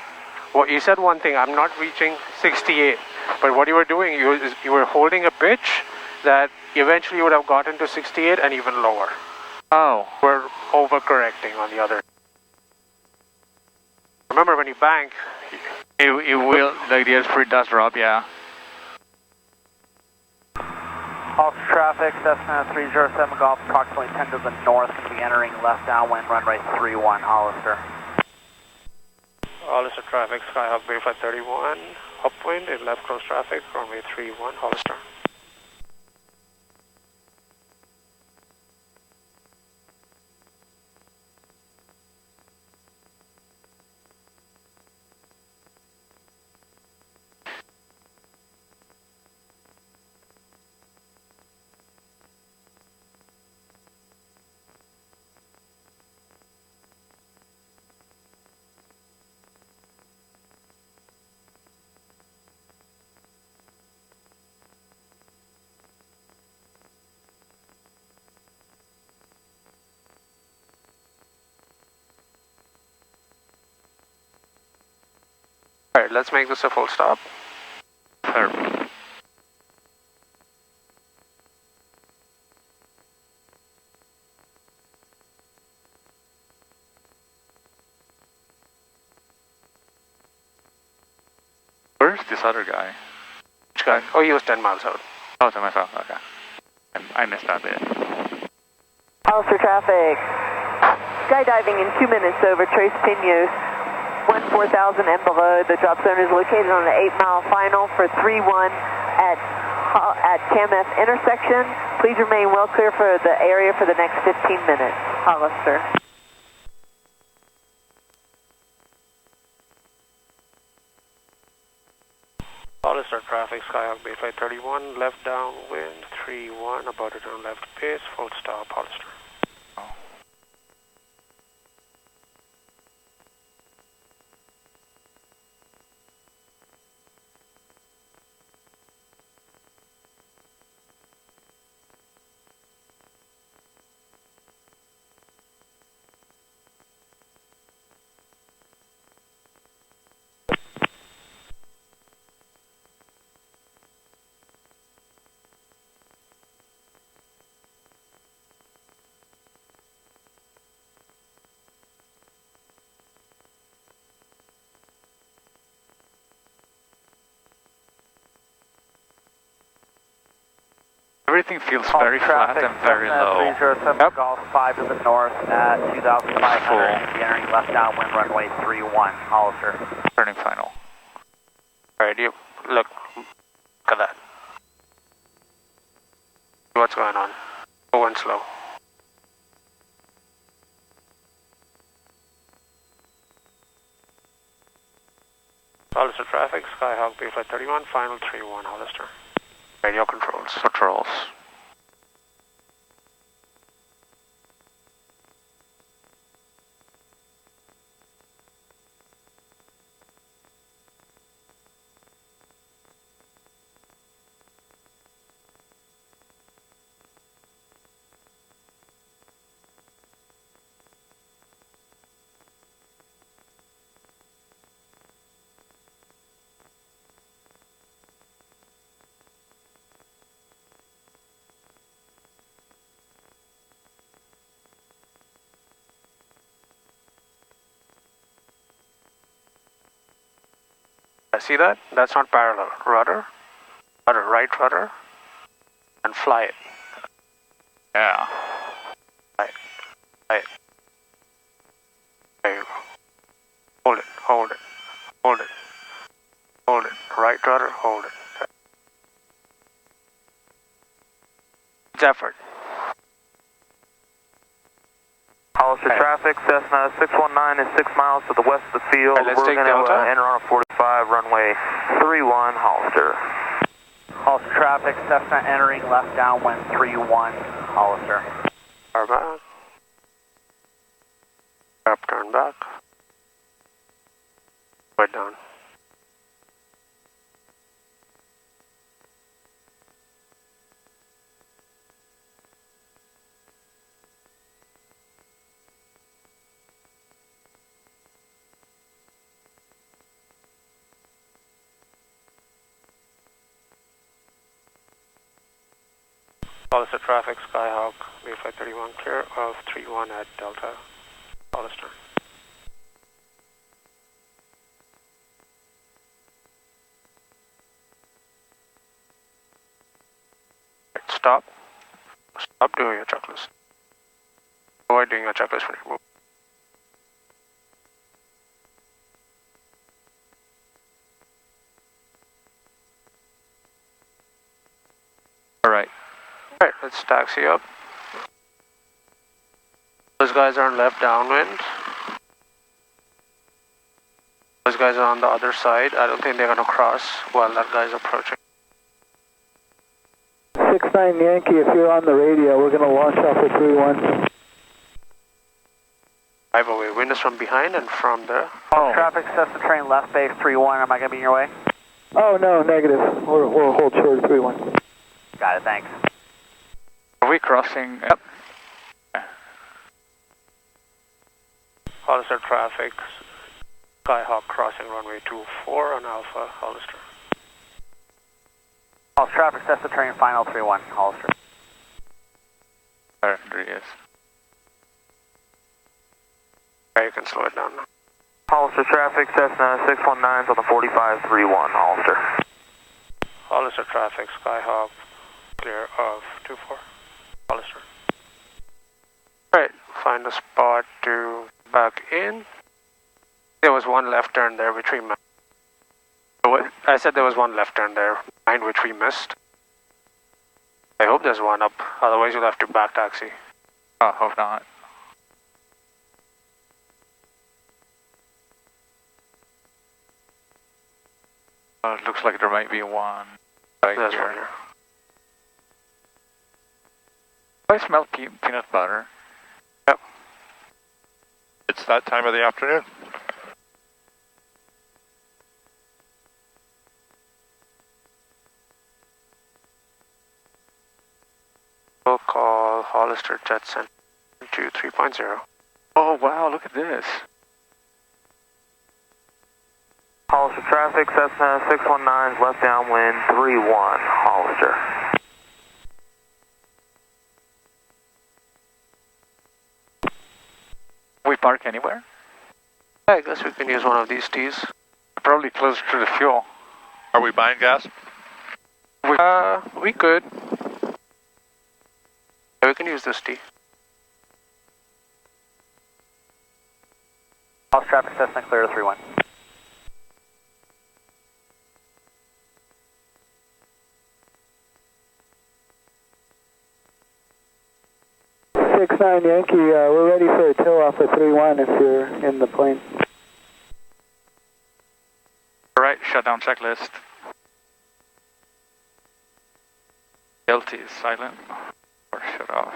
Well, you said one thing, I'm not reaching 68. But what you were doing, you were holding a pitch that eventually would have gotten to 68 and even lower. Oh. We're overcorrecting on the other. Remember, when you bank, it will, like the airspeed does drop, yeah. Hollister traffic, Cessna 307 Golf, approximately 10 to the north, going to be entering left downwind, runway 31, Hollister. Hollister traffic, Skyhawk Bayflight 31, upwind, in left cross traffic, runway 31, Hollister. Alright, let's make this a full stop. Perfect. Where's this other guy? Which guy? Oh, he was 10 miles out. Oh, 10 miles out, okay. I missed that bit. Hollister traffic. Skydiving in 2 minutes over Tres Pinos, 14,000 and below. The drop zone is located on the 8-mile final for 3-1 at CAMF intersection. Please remain well clear for the area for the next 15 minutes. Hollister. Hollister traffic, Skyhawk Bayflight 31, left downwind, 3-1, about it on left base, full stop, Hollister. Everything feels very flat and very low. 307 Yep. Golf 5 to the north at 2,500. Entering left downwind runway 31, Hollister. Turning final. Alright, you look at that. What's going on? Go and slow. Hollister traffic, Skyhawk Bayflight 31, final 3-1, Hollister. Radio controls. Patrols. See that? That's not parallel. Rudder, right rudder, and fly it. Yeah. Right. There you go. Hold it. Right rudder, hold it. It's effort. Hollister traffic, Cessna 619 is 6 miles to the west of the field. Right, let's We're take going to Delta. enter on a 45, runway 31, Hollister. Hollister traffic, Cessna entering left downwind 31, Hollister. Power back. Up, turn back. Right down. Hollister traffic, Skyhawk, Bayflight 31, clear of 31 at Delta, Hollister. Stop. Stop doing your checklist. Avoid doing your checklist when you move. Alright. Alright, let's taxi up. Those guys are on left downwind. Those guys are on the other side. I don't think they're going to cross while that guy's approaching. 69 Yankee, if you're on the radio, we're going to launch off at 3-1. 5 away. Wind is from behind and from there. Oh. Traffic, Cessna train left base 31. Am I going to be in your way? Oh, no, negative. We'll hold short at 3-1. Got it, thanks. Are we crossing? Yep. Hollister traffic, Skyhawk crossing runway 24 on Alpha, Hollister. Hollister traffic, test the train, final 3-1, Hollister. Yes. Okay, you can slow it down now. Hollister traffic, Cessna 619's on the 4531, Hollister. Hollister traffic, Skyhawk, clear of 24, Hollister. Alright, find a spot to back in. There was one left turn there which we missed. What? I said there was one left turn there, behind which we missed. I hope there's one up, otherwise you'll have to back taxi. Oh, hope not. It looks like there might be one right There's here. one here. I smell peanut butter. Yep. It's that time of the afternoon. We'll call Hollister Jet Center to 3.0. Oh wow, look at this. Hollister traffic, Cessna 619's left downwind 31, Hollister. We park anywhere? I guess we can use one of these tees. Probably closer to the fuel. Are we buying gas? We could. Yeah, we can use this tee. Hollister traffic, Cessna clear to 3-1. Yankee, we're ready for a tow off of 3-1 if you're in the plane. Alright, shutdown checklist. LT is silent or shut off.